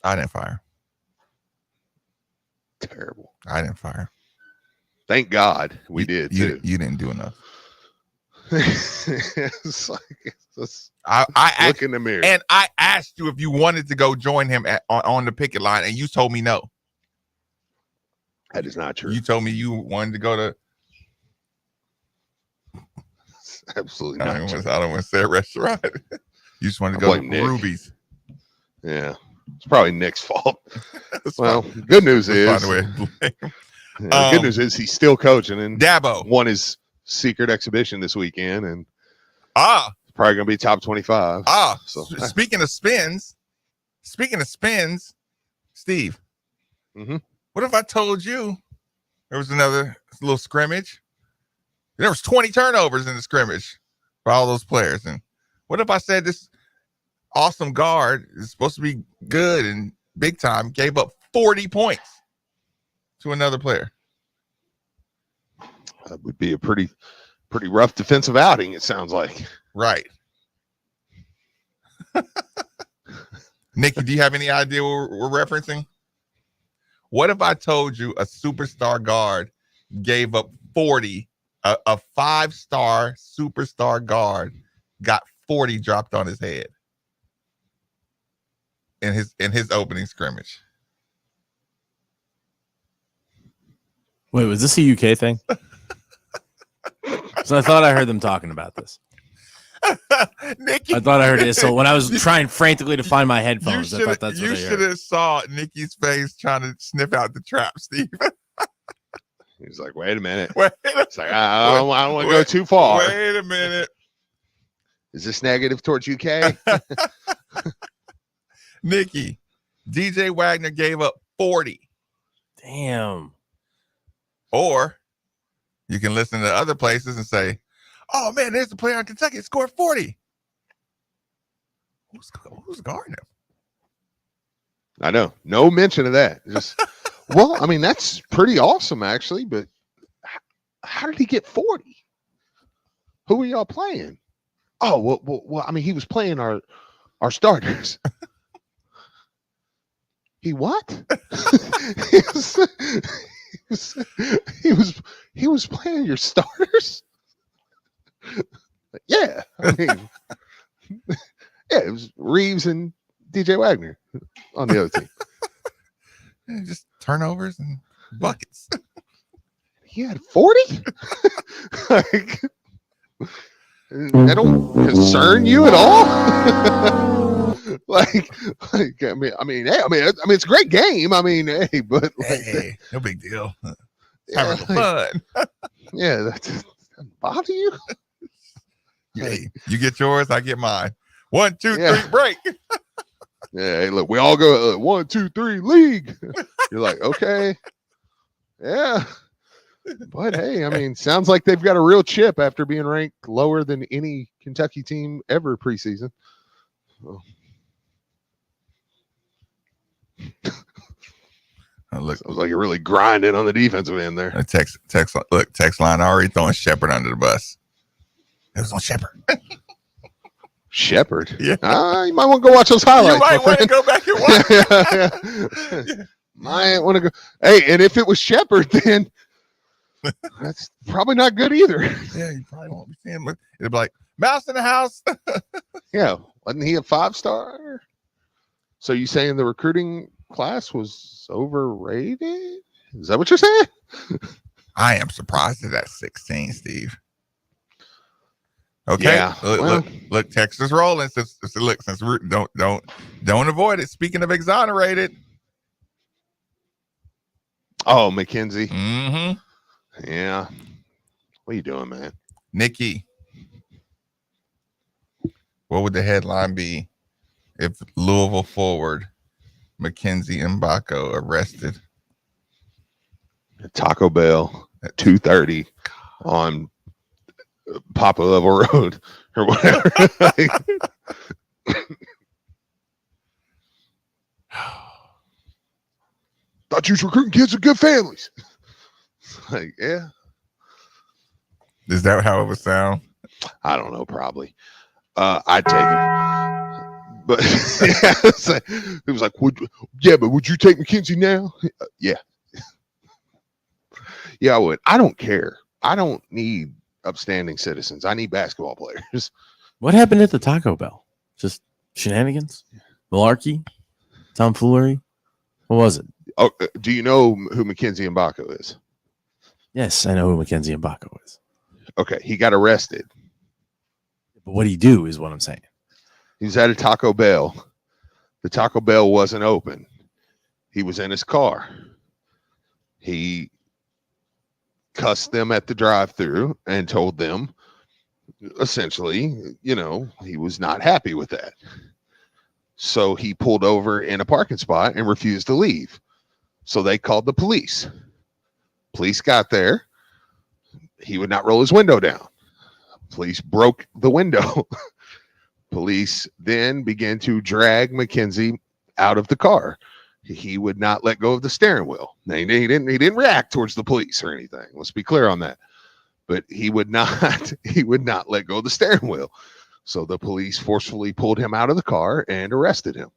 I didn't fire. Terrible. I didn't fire. Thank God we did. You didn't do enough. It's like, I look in the mirror. And I asked you if you wanted to go join him on the picket line, and you told me no. That is not true. You told me you wanted to go to. Absolutely I not. don't want to say a restaurant. You just wanted to go to Nick. Ruby's. Yeah, it's probably Nick's fault. Well, good news is, by the way, the good news is he's still coaching, and Dabo won his secret exhibition this weekend, and it's probably gonna be top 25. So speaking of spins, Steve, what if I told you there was another little scrimmage? There was 20 turnovers in the scrimmage for all those players, and what if I said this awesome guard is supposed to be good and big time, gave up 40 points to another player? That would be a pretty rough defensive outing, it sounds like. Right. Nikki, do you have any idea what we're referencing? What if I told you a superstar guard gave up 40, a 5-star superstar guard got 40 dropped on his head in his opening scrimmage? Wait, was this a UK thing? So I thought I heard them talking about this. Nikki, I thought I heard it. So when I was trying frantically to find my headphones, I thought that's what I heard. You should have saw Nikki's face trying to sniff out the trap, Steve. He's like, wait a minute. It's like, I don't want to go too far. Wait a minute. Is this negative towards UK? Nikki, DJ Wagner gave up 40. Damn. Or you can listen to other places and say, oh, man, there's a player in Kentucky that scored 40. Who's guarding him? I know. No mention of that. Just, well, I mean, that's pretty awesome, actually. But how did he get 40? Who are y'all playing? Oh, well, I mean, he was playing our starters. He what? he was playing your starters. Yeah, I mean, yeah, it was Reeves and DJ Wagner on the other team. Just turnovers and buckets. He had 40. Like, that don't concern you at all. like, I mean, hey, I mean, it's a great game. I mean, hey, but like, no big deal. Yeah, having fun. Yeah, that doesn't bother you. Hey, you get yours, I get mine. 1, 2, 3, break. Yeah, hey, look, we all go 1, 2, 3, league. You're like, okay, yeah. But hey, I mean, sounds like they've got a real chip after being ranked lower than any Kentucky team ever preseason. Oh. Look, sounds like you're really grinding on the defensive end there. Text line already throwing Shepard under the bus. It was on Shepard. Shepard? Yeah. You might want to go watch those highlights. You might want to go back and watch. Yeah. Might want to go. Hey, and if it was Shepard, then that's probably not good either. Yeah, you probably won't be seeing him. It'll be like, Mouse in the house. Yeah. Wasn't he a 5-star? So you saying the recruiting class was overrated? Is that what you're saying? I am surprised at that 16, Steve. Okay. Yeah. Look, Texas rolling. Since we're, don't avoid it. Speaking of exonerated. Oh, McKenzie. Mm-hmm. Yeah. What are you doing, man? Nikki. What would the headline be if Louisville forward Mackenzie Mbako arrested? Taco Bell at 2:30 on Papa Level Road or whatever. Thought you was recruiting kids with good families. Like, yeah. Is that how it would sound? I don't know, probably. I'd take it. But yeah, it was like, but would you take McKenzie now? Yeah. Yeah, I would. I don't care. I don't need upstanding citizens. I need basketball players. What happened at the Taco Bell? Just shenanigans? Malarkey? Tomfoolery? What was it? Oh, do you know who Mackenzie Mbako is? Yes, I know who Mackenzie Mbako is. Okay, he got arrested. But what did he do is what I'm saying. He was at a Taco Bell. The Taco Bell wasn't open. He was in his car. He cussed them at the drive-thru and told them, essentially, he was not happy with that. So he pulled over in a parking spot and refused to leave. So they called the police. Police got there. He would not roll his window down. Police broke the window. Police then began to drag Mackenzie out of the car. He would not let go of the steering wheel. Now, he didn't react towards the police or anything. Let's be clear on that. But he would not let go of the steering wheel. So the police forcefully pulled him out of the car and arrested him.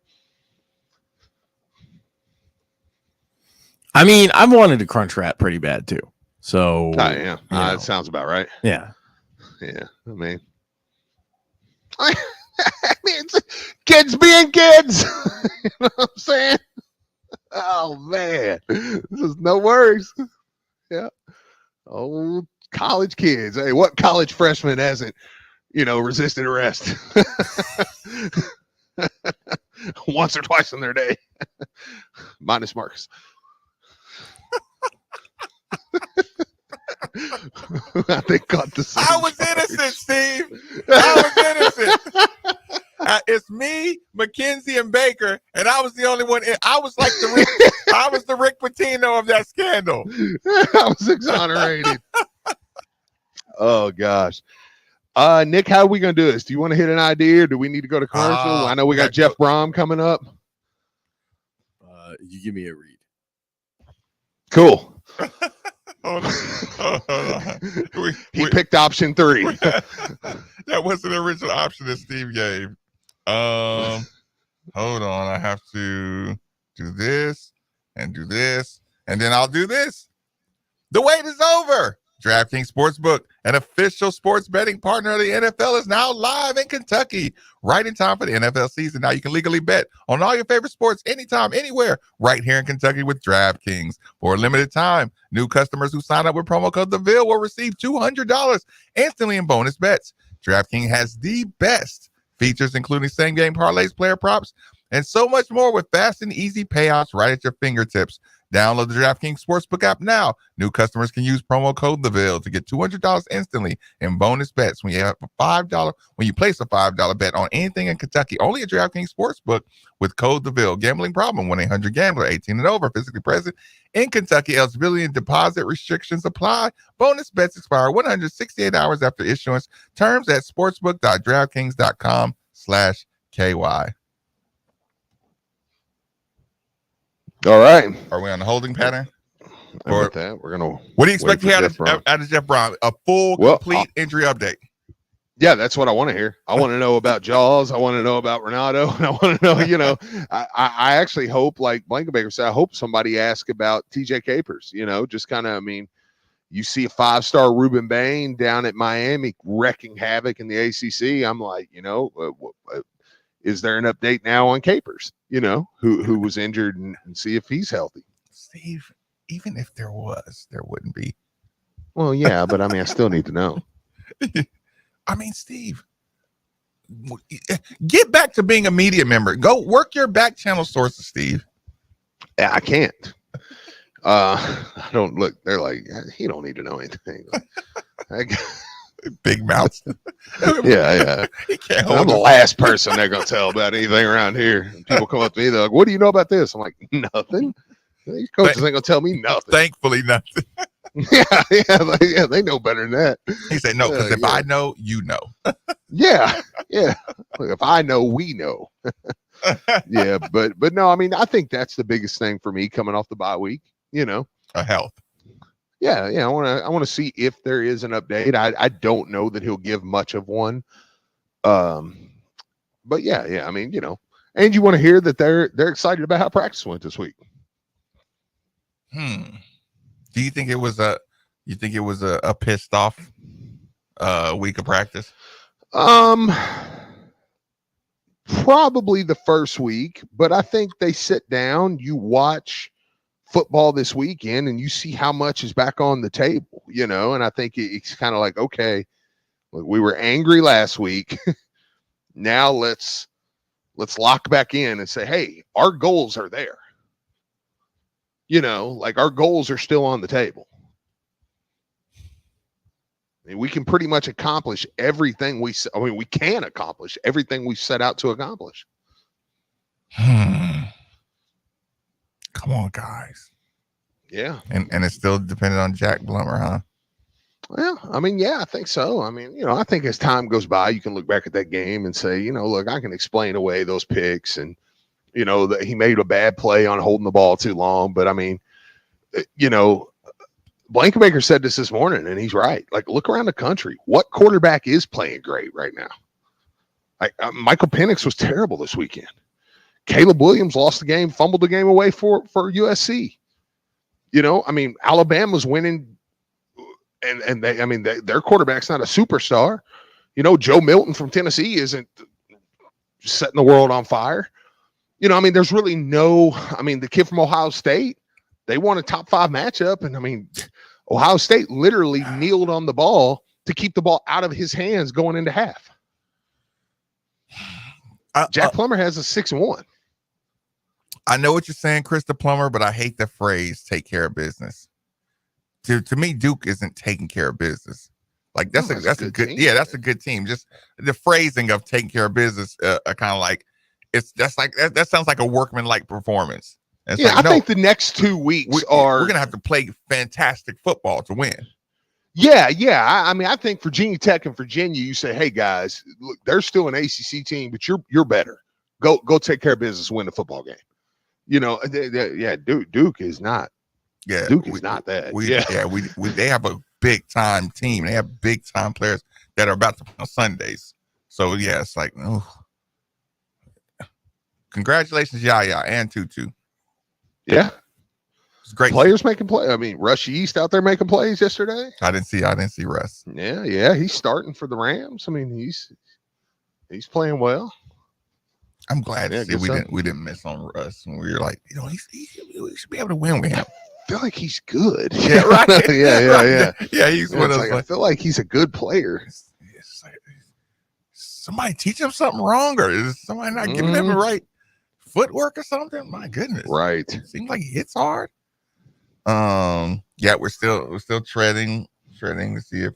I mean, I've wanted to crunch rat pretty bad too. So yeah, that sounds about right. Yeah. Yeah. I mean, it's kids being kids. You know what I'm saying? Oh man, this is no worries. Yeah. Oh, college kids. Hey, what college freshman hasn't, resisted arrest once or twice in their day? Minus Marcus. I think caught the same. I was innocent, Steve. I was innocent. It's me, Mackenzie, and Baker, and I was the only one. I was like I was the Rick Pitino of that scandal. I was exonerated. Oh gosh, Nick, how are we gonna do this? Do you want to hit an idea, or do we need to go to commercial? I know we got Jeff Brohm coming up. You give me a read. Cool. Hold on. He picked option 3. That was an original option that Steve gave. Hold on. I have to do this, and then I'll do this. The wait is over. DraftKings Sportsbook, an official sports betting partner of the NFL, is now live in Kentucky, right in time for the NFL season. Now you can legally bet on all your favorite sports anytime, anywhere, right here in Kentucky with DraftKings. For a limited time, new customers who sign up with promo code THEVILLE will receive $200 instantly in bonus bets. DraftKings has the best features, including same-game parlays, player props, and so much more with fast and easy payouts right at your fingertips. Download the DraftKings Sportsbook app now. New customers can use promo code TheVille to get $200 instantly in bonus bets when you have when you place a $5 bet on anything in Kentucky. Only at DraftKings Sportsbook with code TheVille. Gambling problem? 1-800-GAMBLER. 18 and over. Physically present in Kentucky. Eligibility and deposit restrictions apply. Bonus bets expire 168 hours after issuance. Terms at sportsbook.draftkings.com/KY. All right. Are we on the holding pattern? Or that we're gonna. What do you expect to have out of Jeff Brohm? A full, complete injury update. Yeah, that's what I want to hear. I want to know about Jaws. I want to know about Renato, and I want to know. I actually hope, like Blankenbaker said, I hope somebody asks about TJ Capers. Just kind of. I mean, you see a 5-star Ruben Bain down at Miami wrecking havoc in the ACC. I'm like, is there an update now on Capers? Who was injured, and see if he's healthy. Steve, even if there was, there wouldn't be. Well, yeah, but I mean, I still need to know. I mean, Steve, get back to being a media member. Go work your back channel sources, Steve. I can't. I don't look. They're like, he don't need to know anything. Big mouth. Yeah. I'm the last person they're gonna tell about anything around here. People come up to me, they're like, "What do you know about this?" I'm like, "Nothing." These coaches ain't gonna tell me nothing. Thankfully, nothing. yeah, they know better than that. He said no, because if I know, you know. yeah. Look, if I know, we know. Yeah, but no, I mean, I think that's the biggest thing for me coming off the bye week. A health. Yeah. I want to see if there is an update. I don't know that he'll give much of one. But yeah. I mean, and you want to hear that they're excited about how practice went this week. Do you think it was a pissed off week of practice? Probably the first week, but I think they sit down, you watch football this weekend, and you see how much is back on the table, and I think it's kind of like, okay, we were angry last week. Now let's lock back in and say, hey, our goals are there. Like our goals are still on the table. I mean, we can pretty much accomplish everything we can accomplish everything we set out to accomplish. Come on, guys. Yeah. And it's still dependent on Jack Blummer, huh? Well, I mean, yeah, I think so. I mean, I think as time goes by, you can look back at that game and say, look, I can explain away those picks and, that he made a bad play on holding the ball too long. But I mean, Blankenbaker said this morning, and he's right. Like, look around the country. What quarterback is playing great right now? Like Michael Penix was terrible this weekend. Caleb Williams lost the game, fumbled the game away for USC. I mean, Alabama's winning, and their quarterback's not a superstar. Joe Milton from Tennessee isn't setting the world on fire. I mean, there's really the kid from Ohio State, they won a top 5 matchup. And I mean, Ohio State literally kneeled on the ball to keep the ball out of his hands going into half. Jack Plummer has a 6-1. I know what you're saying, Krista Plummer, but I hate the phrase "take care of business." To me, Duke isn't taking care of business. Like that's a good team. Yeah, that's a good team. Just the phrasing of taking care of business, kind of like that sounds like a workman-like performance. It's I think the next 2 weeks we're gonna have to play fantastic football to win. Yeah. I mean, I think Virginia Tech and Virginia, you say, hey guys, look, they're still an ACC team, but you're better. Go take care of business, win the football game. Duke is not. Yeah, Duke is not that. They have a big time team. They have big time players that are about to play on Sundays. So yeah, it's like, oh, congratulations, Yaya and Tutu. Yeah, it's great. Players making plays. I mean, Rush East out there making plays yesterday. I didn't see Russ. Yeah, he's starting for the Rams. I mean, he's playing well. I'm glad to see we didn't miss on Russ. And we were like, he should be able to win with him. I feel like he's good. Yeah, right. Yeah. He's one of those. I feel like he's a good player. It's like, somebody teach him something wrong, or is somebody not giving him the right footwork or something? My goodness. Right. It seems like he hits hard. Yeah, we're still treading to see if.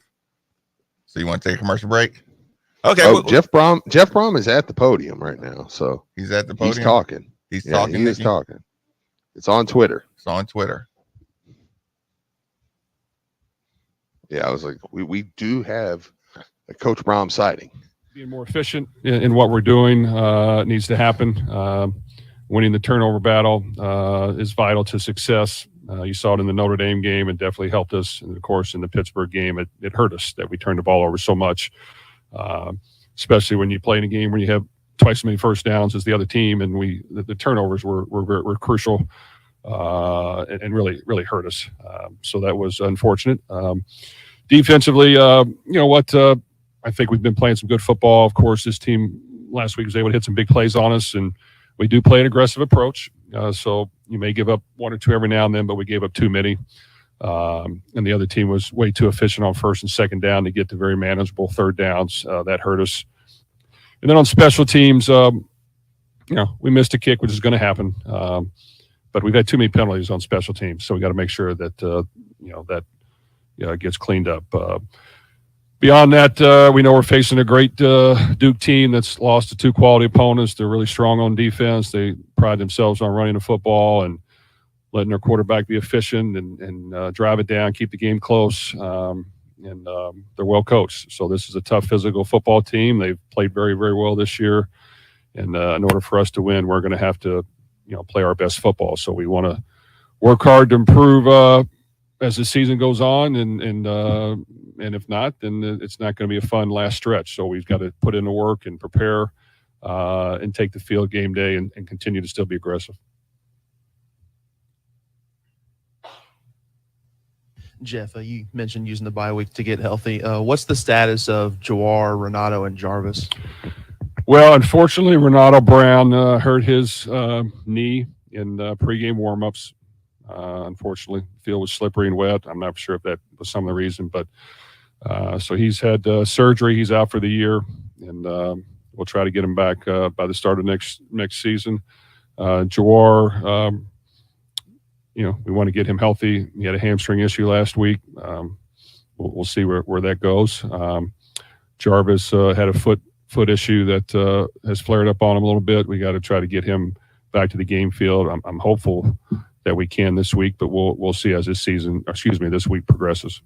So you want to take a commercial break? Okay. Oh, Jeff Brohm is at the podium right now, so he's at the podium. He's talking. He's talking. He is talking. It's on Twitter. It's on Twitter. Yeah, I was like, we do have a Coach Brohm sighting. Being more efficient in what we're doing needs to happen. Winning the turnover battle is vital to success. You saw it in the Notre Dame game. It definitely helped us. And, of course, in the Pittsburgh game, it hurt us that we turned the ball over so much, especially when you play in a game where you have twice as many first downs as the other team. And the turnovers were crucial and really hurt us. So that was unfortunate. Defensively, you know what, I think we've been playing some good football. Of course, this team last week was able to hit some big plays on us, and we do play an aggressive approach. So you may give up one or two every now and then, but we gave up too many. And the other team was way too efficient on first and second down to get to very manageable third downs. That hurt us. And then on special teams, you know, we missed a kick, which is going to happen. But we've had too many penalties on special teams, so we got to make sure that you know that gets cleaned up. Beyond that, we know we're facing a great Duke team that's lost to two quality opponents. They're really strong on defense. They pride themselves on running the football and letting their quarterback be efficient and drive it down, keep the game close. And they're well coached. So this is a tough physical football team. They've played very, very well this year. And in order for us to win, we're going to have to, play our best football. So we want to work hard to improve as the season goes on. And if not, then it's not going to be a fun last stretch. So we've got to put in the work and prepare and take the field game day and continue to still be aggressive. Jeff, you mentioned using the bye week to get healthy. What's the status of Jawar, Renato, and Jarvis? Well, unfortunately, Renato Brown hurt his knee in pregame warmups. Unfortunately, the field was slippery and wet. I'm not sure if that was some of the reason, but so he's had surgery. He's out for the year, and we'll try to get him back by the start of next season. Jawar, we want to get him healthy. He had a hamstring issue last week. We'll see where that goes. Jarvis had a foot issue that has flared up on him a little bit. We got to try to get him back to the game field. I'm hopeful that we can this week, but we'll see as this week progresses.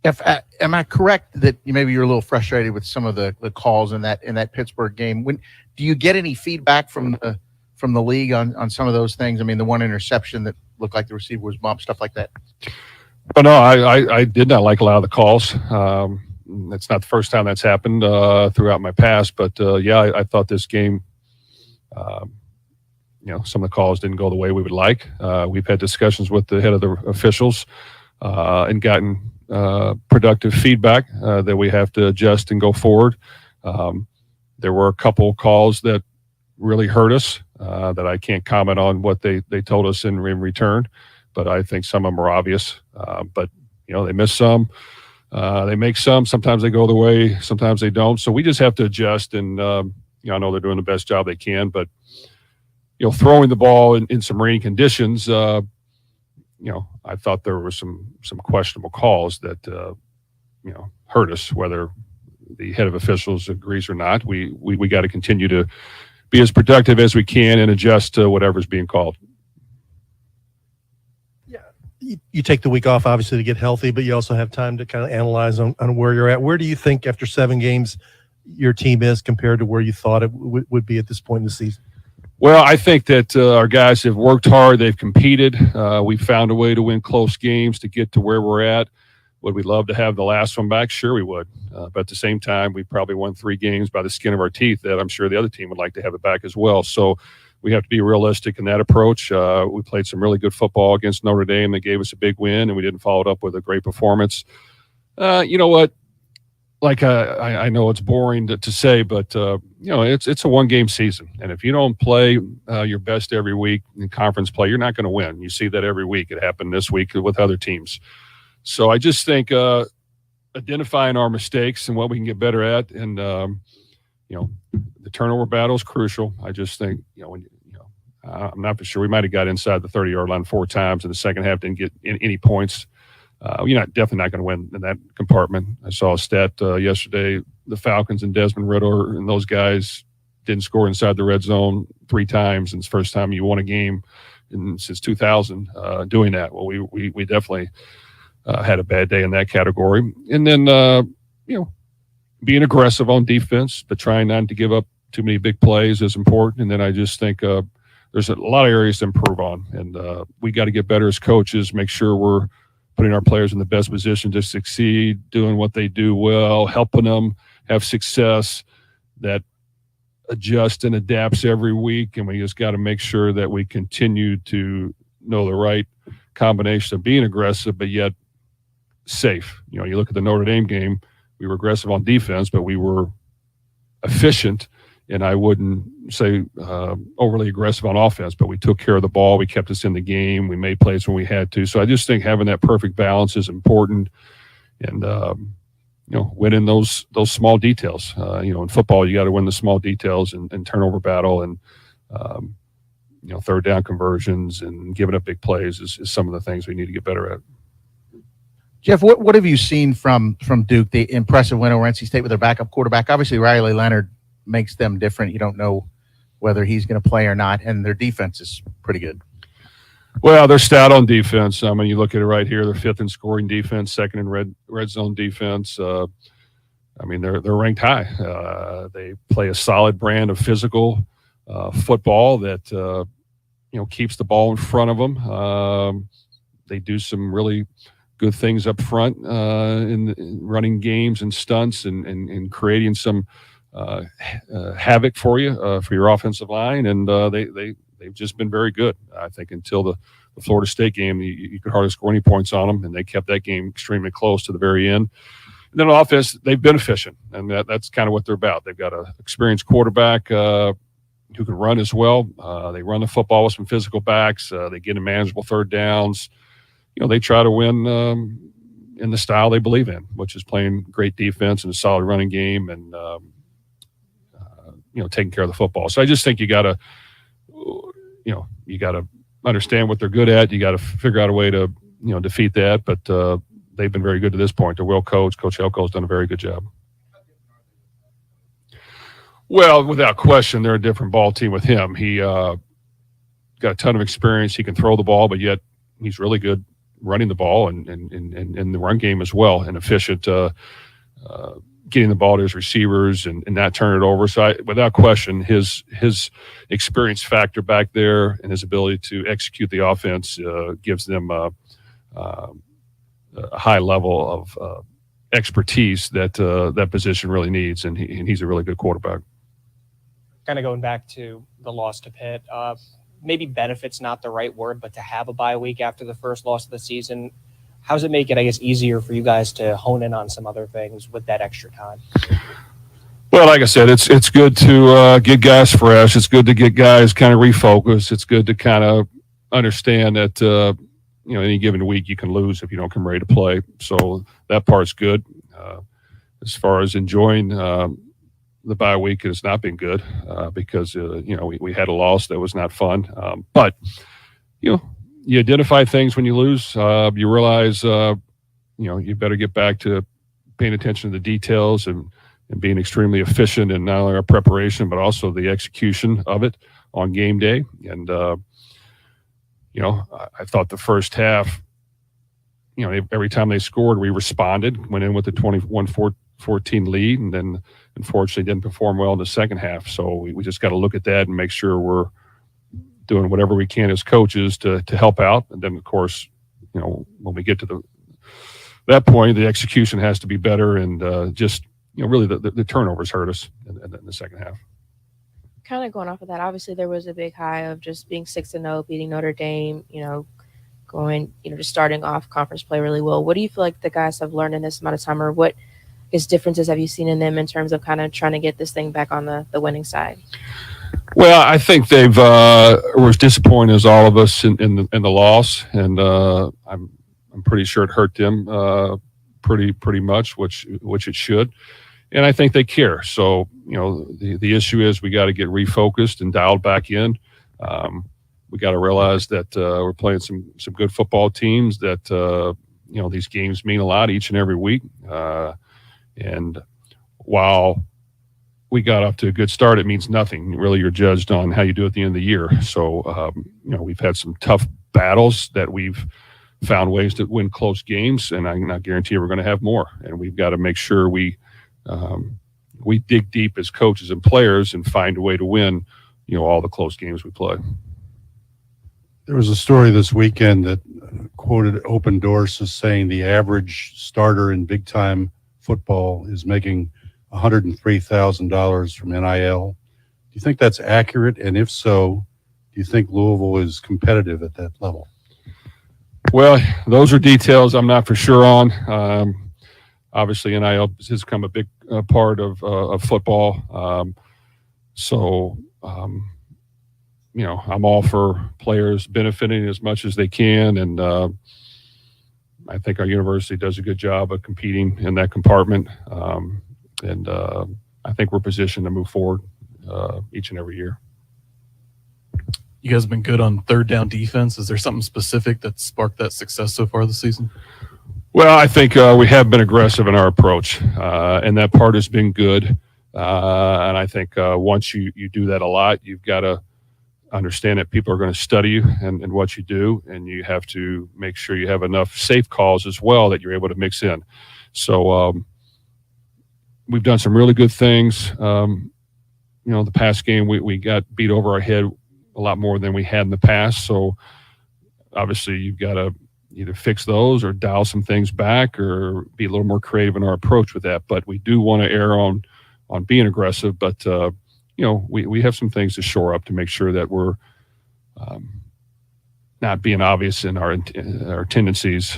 Am I correct that maybe you're a little frustrated with some of the calls in that Pittsburgh game? Do you get any feedback from the league on some of those things? I mean, the one interception that looked like the receiver was bumped, stuff like that. But no, I did not like a lot of the calls. It's not the first time that's happened throughout my past, but I thought this game, some of the calls didn't go the way we would like. We've had discussions with the head of the officials and gotten productive feedback that we have to adjust and go forward. There were a couple calls that really hurt us that I can't comment on what they told us in return, but I think some of them are obvious. But they miss some. They make some. Sometimes they go the way. Sometimes they don't. So we just have to adjust. And I know they're doing the best job they can. But throwing the ball in some rainy conditions, I thought there were some questionable calls that hurt us. Whether the head of officials agrees or not, we got to continue to be as productive as we can and adjust to whatever's being called. You take the week off, obviously, to get healthy, but you also have time to kind of analyze on where you're at. Where do you think after 7 games your team is compared to where you thought it would be at this point in the season? Well, I think that our guys have worked hard. They've competed. We found a way to win close games to get to where we're at. Would we love to have the last one back? Sure we would. But at the same time, we probably won 3 games by the skin of our teeth that I'm sure the other team would like to have it back as well. So we have to be realistic in that approach. We played some really good football against Notre Dame. They gave us a big win, and we didn't follow it up with a great performance. You know what? Like I know it's boring to say, but it's a 1-game season, and if you don't play your best every week in conference play, you're not going to win. You see that every week. It happened this week with other teams. So I just think identifying our mistakes and what we can get better at, and the turnover battle is crucial. I just think I'm not for sure. We might have got inside the 30-yard line 4 times in the second half, didn't get any points. You're definitely not going to win in that compartment. I saw a stat yesterday, the Falcons and Desmond Ritter and those guys didn't score inside the red zone 3 times, and it's the first time you won a game since 2000 doing that. Well, we definitely had a bad day in that category. And then, being aggressive on defense, but trying not to give up too many big plays is important. And then I just think there's a lot of areas to improve on. And we got to get better as coaches, make sure we're putting our players in the best position to succeed, doing what they do well, helping them have success, that adjusts and adapts every week. And we just got to make sure that we continue to know the right combination of being aggressive, but yet safe. You look at the Notre Dame game, we were aggressive on defense, but we were efficient, and I wouldn't say overly aggressive on offense, but we took care of the ball. We kept us in the game. We made plays when we had to. So I just think having that perfect balance is important, and winning those small details. In football, you got to win the small details and turnover battle, and third down conversions and giving up big plays is some of the things we need to get better at. Jeff, what have you seen from Duke, the impressive win over NC State with their backup quarterback? Obviously, Riley Leonard makes them different. You don't know whether he's going to play or not, and their defense is pretty good. Well, they're stout on defense. I mean, you look at it right here, they're 5th in scoring defense, 2nd in red zone defense. They're ranked high. They play a solid brand of physical football that keeps the ball in front of them. They do some really good things up front in running games and stunts and creating some havoc for you for your offensive line, and they've just been very good. I think until the Florida State game, you could hardly score any points on them, and they kept that game extremely close to the very end. And then on offense, they've been efficient, and that's kind of what they're about. They've got an experienced quarterback who can run as well. They run the football with some physical backs. They get in manageable third downs. They try to win in the style they believe in, which is playing great defense and a solid running game and, taking care of the football. So I just think you got to understand what they're good at. You got to figure out a way to, defeat that. But they've been very good to this point. They're well coached. Coach Elko's done a very good job. Well, without question, they're a different ball team with him. He got a ton of experience. He can throw the ball, but yet he's really good running the ball and the run game as well, and efficient getting the ball to his receivers and not turn it over. So without question, his experience factor back there and his ability to execute the offense gives them a high level of expertise that that position really needs, and he's a really good quarterback. Kind of going back to the loss to Pitt, maybe benefit's not the right word, but to have a bye week after the first loss of the season, how does it make it, I guess, easier for you guys to hone in on some other things with that extra time? Well, like I said, it's good to get guys fresh. It's good to get guys kind of refocused. It's good to kind of understand that any given week you can lose if you don't come ready to play. So that part's good. As far as enjoying the bye week, has not been good because we had a loss that was not fun. But you identify things when you lose. You realize you better get back to paying attention to the details and being extremely efficient in not only our preparation but also the execution of it on game day. And I thought the first half, every time they scored, we responded, went in with the 21-14 lead, and then unfortunately didn't perform well in the second half. So we just got to look at that and make sure we're doing whatever we can as coaches to help out. And then, of course, when we get to that point, the execution has to be better, and really the turnovers hurt us in the second half. Kind of going off of that, obviously there was a big high of just being 6-0, beating Notre Dame, going, just starting off conference play really well. What do you feel like the guys have learned in this amount of time, or what differences have you seen in them in terms of kind of trying to get this thing back on the winning side? Well, I think they've were as disappointed as all of us in the loss, and I'm pretty sure it hurt them pretty much, which it should. And I think they care. So, the issue is we got to get refocused and dialed back in. We got to realize that we're playing some good football teams. That these games mean a lot each and every week. And while we got off to a good start, it means nothing. Really, you're judged on how you do at the end of the year. So we've had some tough battles that we've found ways to win close games, and I can guarantee you we're going to have more. And we've got to make sure we dig deep as coaches and players and find a way to win, all the close games we play. There was a story this weekend that quoted Open Doors as saying the average starter in big time football is making $103,000 from NIL. Do you think that's accurate? And if so, do you think Louisville is competitive at that level? Well, those are details I'm not for sure on. Obviously, NIL has become a big part of football. I'm all for players benefiting as much as they can, and I think our university does a good job of competing in that compartment. And I think we're positioned to move forward each and every year. You guys have been good on third down defense. Is there something specific that sparked that success so far this season? Well, I think we have been aggressive in our approach, and that part has been good. And I think once you do that a lot, you've got to understand that people are going to study you and what you do, and you have to make sure you have enough safe calls as well that you're able to mix in. So we've done some really good things. The past game we got beat over our head a lot more than we had in the past. So obviously you've got to either fix those or dial some things back or be a little more creative in our approach with that. But we do want to err on being aggressive, but we have some things to shore up to make sure that we're not being obvious in our tendencies,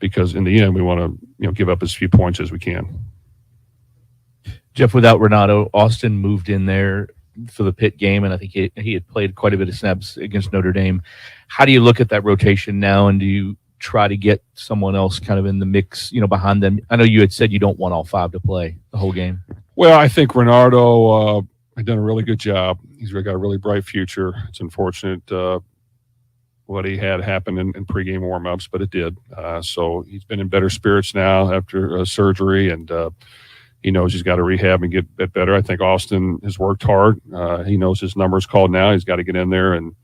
because in the end we want to give up as few points as we can. Jeff, without Renato, Austin moved in there for the Pitt game, and I think he had played quite a bit of snaps against Notre Dame. How do you look at that rotation now, and do you try to get someone else kind of in the mix, behind them? I know you had said you don't want all five to play the whole game. Well, I think Renato had done a really good job. He's got a really bright future. It's unfortunate what he had happen in pregame warmups, but it did. So he's been in better spirits now after surgery, and he knows he's got to rehab and get better. I think Austin has worked hard. He knows his number's called now. He's got to get in there and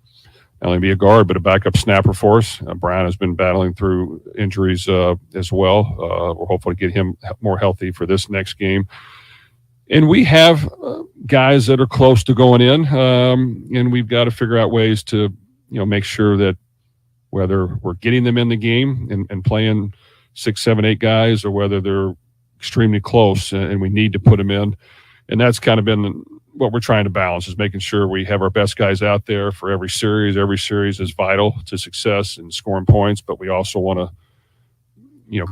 not only be a guard, but a backup snapper for us. Brian has been battling through injuries as well. We're hopeful to get him more healthy for this next game. And we have guys that are close to going in, and we've got to figure out ways to, make sure that whether we're getting them in the game and playing 6, 7, 8 guys, or whether they're extremely close and we need to put them in. And that's kind of been what we're trying to balance, is making sure we have our best guys out there for every series. Every series is vital to success and scoring points, but we also want to,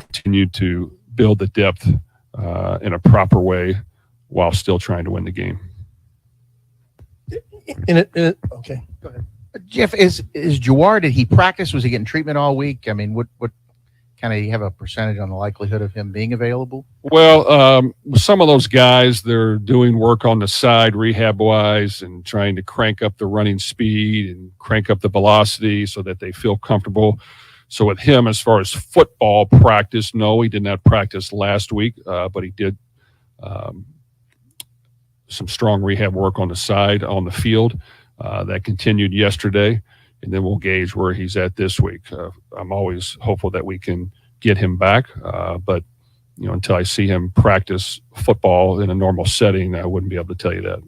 continue to build the depth in a proper way while still trying to win the game. Okay, go ahead. Jeff, is Jawar, did he practice? Was he getting treatment all week? I mean, what kind of, you have a percentage on the likelihood of him being available? Well, some of those guys, they're doing work on the side rehab-wise and trying to crank up the running speed and crank up the velocity so that they feel comfortable. So with him, as far as football practice, no, he did not practice last week, but he did some strong rehab work on the side on the field. That continued yesterday, and then we'll gauge where he's at this week. I'm always hopeful that we can get him back, but until I see him practice football in a normal setting, I wouldn't be able to tell you that.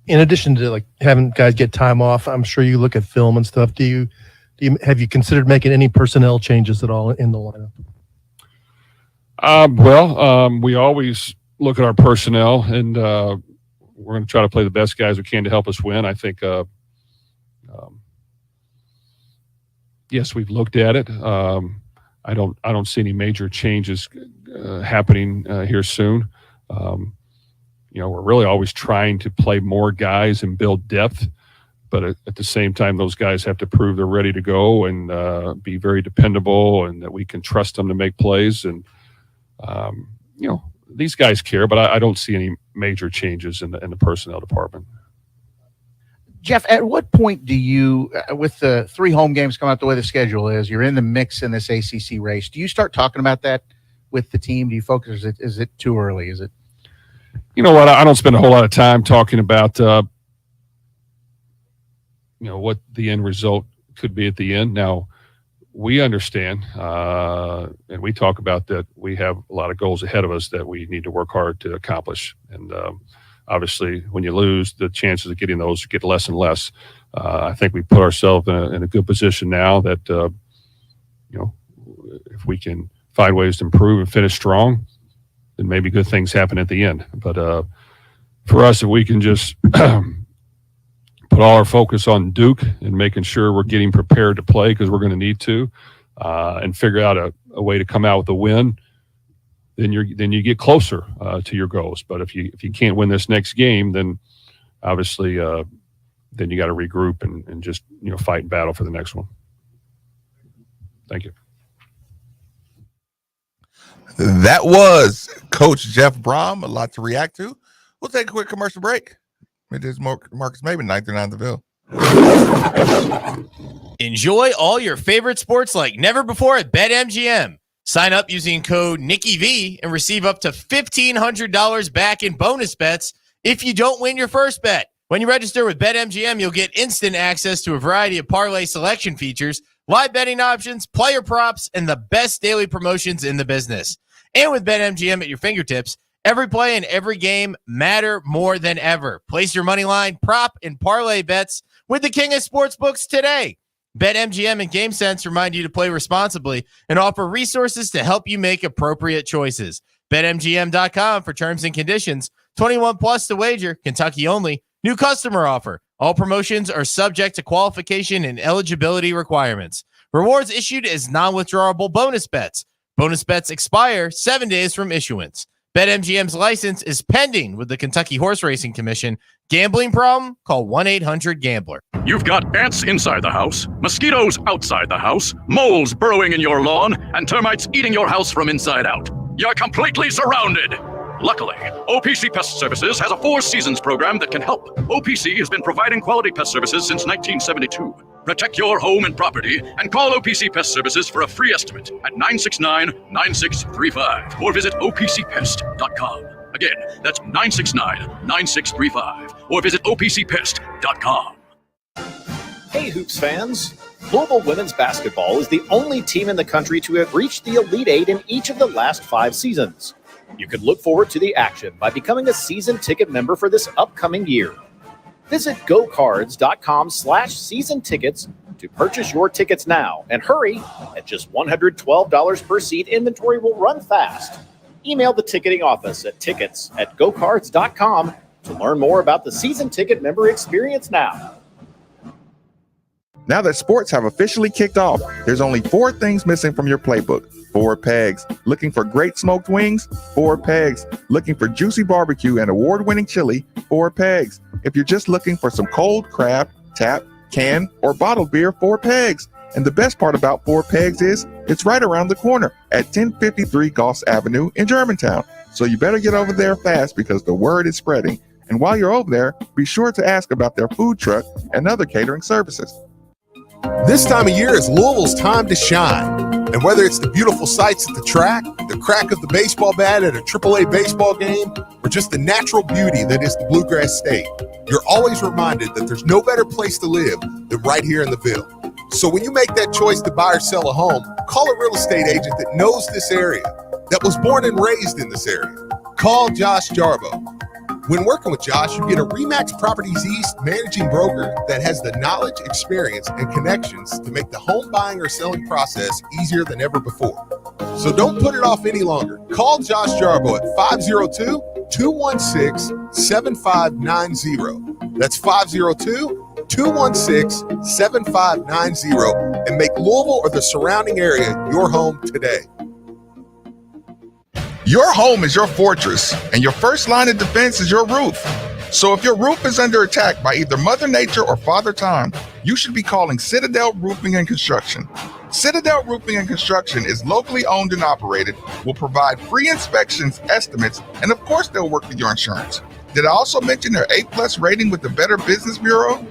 In addition to like having guys get time off, I'm sure you look at film and stuff. Have you considered making any personnel changes at all in the lineup? We always look at our personnel, and we're going to try to play the best guys we can to help us win. I think, yes, we've looked at it. I don't see any major changes happening here soon. We're really always trying to play more guys and build depth, but at the same time, those guys have to prove they're ready to go and be very dependable, and that we can trust them to make plays. And these guys care, but I don't see any major changes in the personnel department. Jeff, at what point do you, with the 3 home games coming out the way the schedule is, you're in the mix in this ACC race. Do you start talking about that with the team? Do you focus? Is it too early? Is it? You know what? I don't spend a whole lot of time talking about, what the end result could be at the end. Now, we understand, and we talk about that we have a lot of goals ahead of us that we need to work hard to accomplish. And obviously, when you lose, the chances of getting those get less and less. I think we put ourselves in a good position now that, if we can find ways to improve and finish strong, then maybe good things happen at the end. But for us, if we can just put all our focus on Duke and making sure we're getting prepared to play, because we're going to need to, and figure out a way to come out with a win, then you get closer to your goals. But if you can't win this next game, then obviously then you got to regroup and just fight and battle for the next one. Thank you. That was Coach Jeff Brohm. A lot to react to. We'll take a quick commercial break. It is Marcus Maven, 939 The Ville. Enjoy all your favorite sports like never before at BetMGM. Sign up using code NICKYV and receive up to $1,500 back in bonus bets if you don't win your first bet. When you register with BetMGM, you'll get instant access to a variety of parlay selection features, live betting options, player props, and the best daily promotions in the business. And with BetMGM at your fingertips, every play and every game matter more than ever. Place your money line, prop, and parlay bets with the king of sportsbooks today. BetMGM and GameSense remind you to play responsibly and offer resources to help you make appropriate choices. BetMGM.com for terms and conditions. 21 plus to wager. Kentucky only. New customer offer. All promotions are subject to qualification and eligibility requirements. Rewards issued as non-withdrawable bonus bets. Bonus bets expire 7 days from issuance. BetMGM's license is pending with the Kentucky Horse Racing Commission. Gambling problem? Call 1-800-GAMBLER. You've got ants inside the house, mosquitoes outside the house, moles burrowing in your lawn, and termites eating your house from inside out. You're completely surrounded. Luckily, OPC Pest Services has a 4 seasons program that can help. OPC has been providing quality pest services since 1972. Protect your home and property and call OPC Pest Services for a free estimate at 969-9635 or visit opcpest.com. Again, that's 969-9635 or visit opcpest.com. Hey, Hoops fans! Louisville women's basketball is the only team in the country to have reached the Elite Eight in each of the last 5 seasons. You can look forward to the action by becoming a season ticket member for this upcoming year. Visit gocards.com/season tickets to purchase your tickets now, and hurry, at just $112 per seat, inventory will run fast. Email the ticketing office at tickets@gocards.com to learn more about the season ticket member experience now. Now that sports have officially kicked off, there's only 4 things missing from your playbook. 4 pegs. Looking for great smoked wings? 4 pegs. Looking for juicy barbecue and award-winning chili? 4 pegs. If you're just looking for some cold crab, tap, can, or bottled beer? 4 pegs. And the best part about 4 pegs is it's right around the corner at 1053 Goss Avenue in Germantown. So you better get over there fast because the word is spreading. And while you're over there, be sure to ask about their food truck and other catering services. This time of year is Louisville's time to shine. And whether it's the beautiful sights at the track, the crack of the baseball bat at a AAA baseball game, or just the natural beauty that is the Bluegrass State, you're always reminded that there's no better place to live than right here in the Ville. So when you make that choice to buy or sell a home, call a real estate agent that knows this area, that was born and raised in this area. Call Josh Jarbo. When working with Josh, you get a RE/MAX Properties East managing broker that has the knowledge, experience, and connections to make the home buying or selling process easier than ever before. So don't put it off any longer. Call Josh Jarbo at 502-216-7590. That's 502-216-7590 and make Louisville or the surrounding area your home today. Your home is your fortress, and your first line of defense is your roof. So if your roof is under attack by either Mother Nature or Father Time, you should be calling Citadel Roofing and Construction. Citadel Roofing and Construction is locally owned and operated, will provide free inspections, estimates, and of course they'll work with your insurance. Did I also mention their A+ rating with the Better Business Bureau?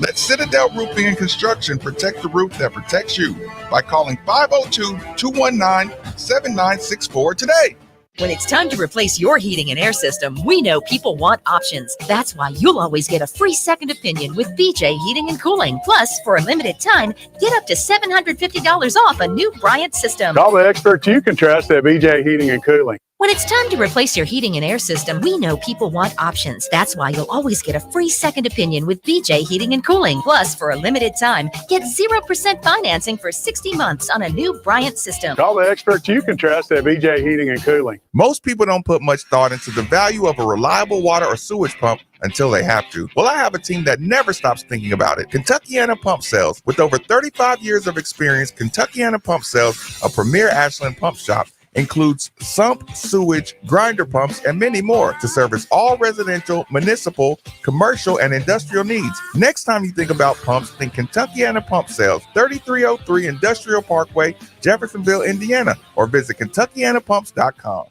Let Citadel Roofing and Construction protect the roof that protects you by calling 502-219-7964 today. When it's time to replace your heating and air system, we know people want options. That's why you'll always get a free second opinion with BJ Heating and Cooling. Plus, for a limited time, get up to $750 off a new Bryant system. Call the experts you can trust at BJ Heating and Cooling. When it's time to replace your heating and air system, we know people want options. That's why you'll always get a free second opinion with BJ Heating and Cooling. Plus, for a limited time, get 0% financing for 60 months on a new Bryant system. Call the experts you can trust at BJ Heating and Cooling. Most people don't put much thought into the value of a reliable water or sewage pump until they have to. Well, I have a team that never stops thinking about it. Kentuckiana Pump Sales. With over 35 years of experience, Kentuckiana Pump Sales, a premier Ashland pump shop, includes sump, sewage, grinder pumps, and many more to service all residential, municipal, commercial, and industrial needs. Next time you think about pumps, think Kentuckiana Pump Sales, 3303 Industrial Parkway, Jeffersonville, Indiana, or visit KentuckianaPumps.com.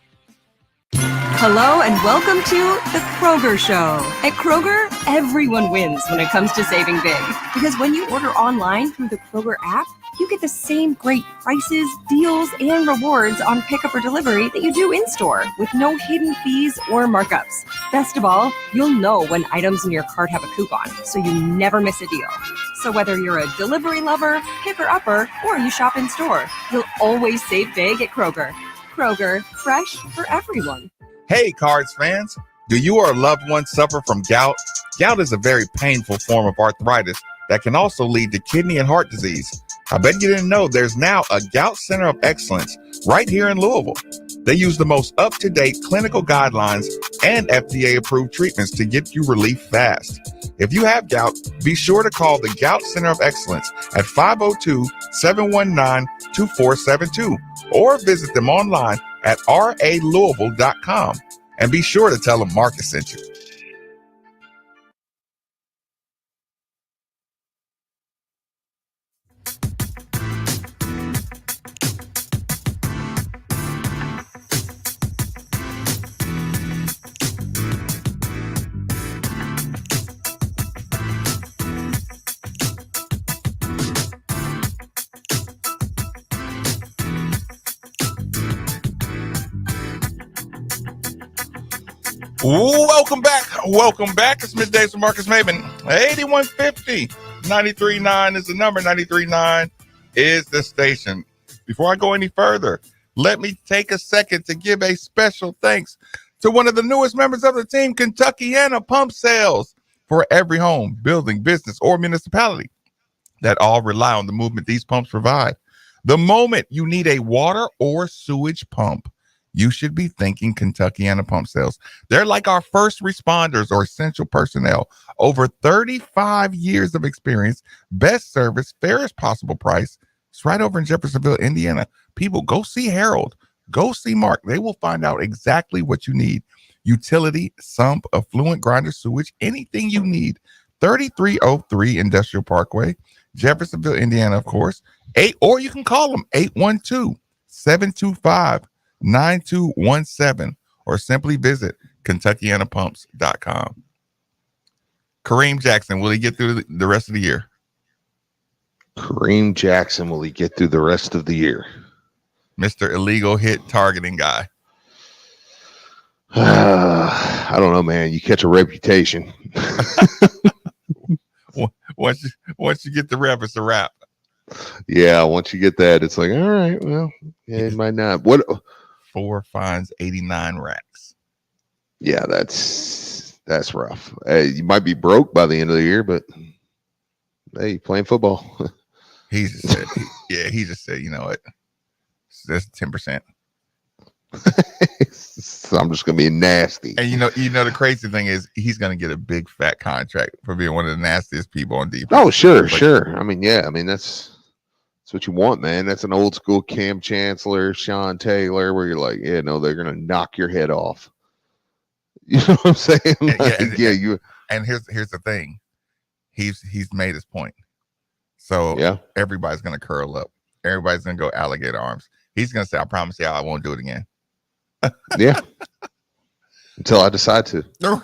Hello and welcome to The Kroger Show. At Kroger, everyone wins when it comes to saving big. Because when you order online through the Kroger app, you get the same great prices, deals, and rewards on pickup or delivery that you do in-store with no hidden fees or markups. Best of all, you'll know when items in your cart have a coupon, so you never miss a deal. So whether you're a delivery lover, picker-upper, or you shop in-store, you'll always save big at Kroger. Kroger, fresh for everyone. Hey, Cards fans, do you or a loved one suffer from gout? Gout is a very painful form of arthritis that can also lead to kidney and heart disease. I bet you didn't know there's now a Gout Center of Excellence right here in Louisville. They use the most up-to-date clinical guidelines and FDA-approved treatments to get you relief fast. If you have gout, be sure to call the Gout Center of Excellence at 502-719-2472 or visit them online at ralouisville.com. And be sure to tell them Marcus sent you. Welcome back. Welcome back. It's Middays with Marcus Maven. 8150 93.9 is the number. 93.9 is the station. Before I go any further, let me take a second to give a special thanks to one of the newest members of the team, Kentuckiana Pump Sales, for every home, building, business, or municipality that all rely on the movement these pumps provide. The moment you need a water or sewage pump, you should be thinking Kentuckiana Pump Sales. They're like our first responders or essential personnel. Over 35 years of experience, best service, fairest possible price. It's right over in Jeffersonville, Indiana. People, go see Harold. Go see Mark. They will find out exactly what you need. Utility, sump, affluent grinder, sewage, anything you need. 3303 Industrial Parkway, Jeffersonville, Indiana, of course. Or you can call them 812-725-9217 or simply visit KentuckianaPumps.com. Kareem Jackson, will he get through the rest of the year? Kareem Jackson, will he get through the rest of the year? Mr. Illegal Hit Targeting Guy. I don't know, man. You catch a reputation. Once you get the rep, it's a wrap. Yeah, once you get that, it's like, all right, well, yeah, it might not. What? 4 fines, 89 racks. Yeah, that's rough. You might be broke by the end of the year, but hey, playing football. He just said, you know what? That's 10%. So I'm just gonna be nasty. And you know the crazy thing is he's gonna get a big fat contract for being one of the nastiest people on defense. Oh, sure. I mean, yeah, that's what you want, man. That's an old school Cam Chancellor, Sean Taylor, where you're like, yeah, no, they're gonna knock your head off. You know what I'm saying? And here's the thing. He's made his point. So yeah, everybody's gonna curl up. Everybody's gonna go alligator arms. He's gonna say, I promise you I won't do it again. Yeah. Until I decide to. Right.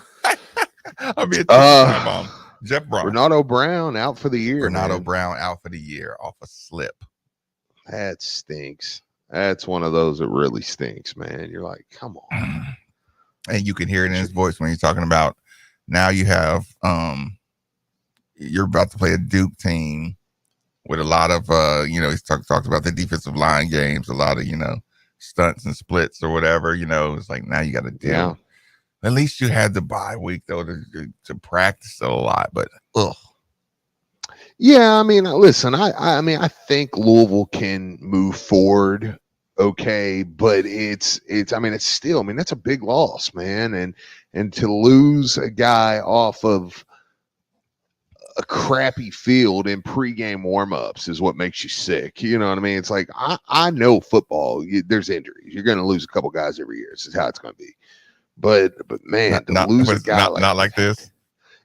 I mean, time bomb. Jeff Brohm. Renato Brown out for the year. Renato man. Brown out for the year off a slip. That stinks. That's one of those that really stinks, man. You're like, come on. And you can hear it in his voice when he's talking about now you have you're about to play a Duke team with a lot of he's talked about the defensive line games, a lot of stunts and splits or whatever. It's like now you got to deal. Yeah. At least you had the bye week though to practice it a lot, but Yeah, I mean, listen, I think Louisville can move forward okay, but it's still, that's a big loss, man. And to lose a guy off of a crappy field in pregame warmups is what makes you sick. You know what I mean? It's like, I know football, there's injuries. You're going to lose a couple guys every year. This is how it's going to be. But man, to lose a guy not like this.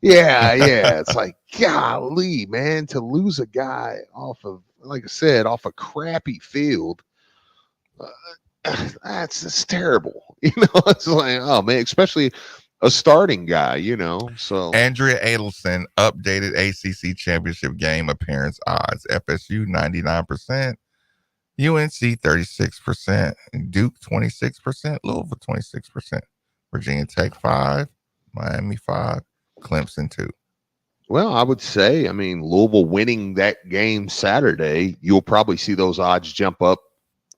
Yeah. It's like, golly, man, to lose a guy off of, like I said, off a crappy field, that's terrible. It's like, oh man, especially a starting guy, so Andrea Adelson updated ACC championship game appearance odds. FSU 99%, UNC 36%, Duke 26%, Louisville 26%, Virginia Tech 5, Miami 5, Clemson 2. Well, I would say, Louisville winning that game Saturday, you'll probably see those odds jump up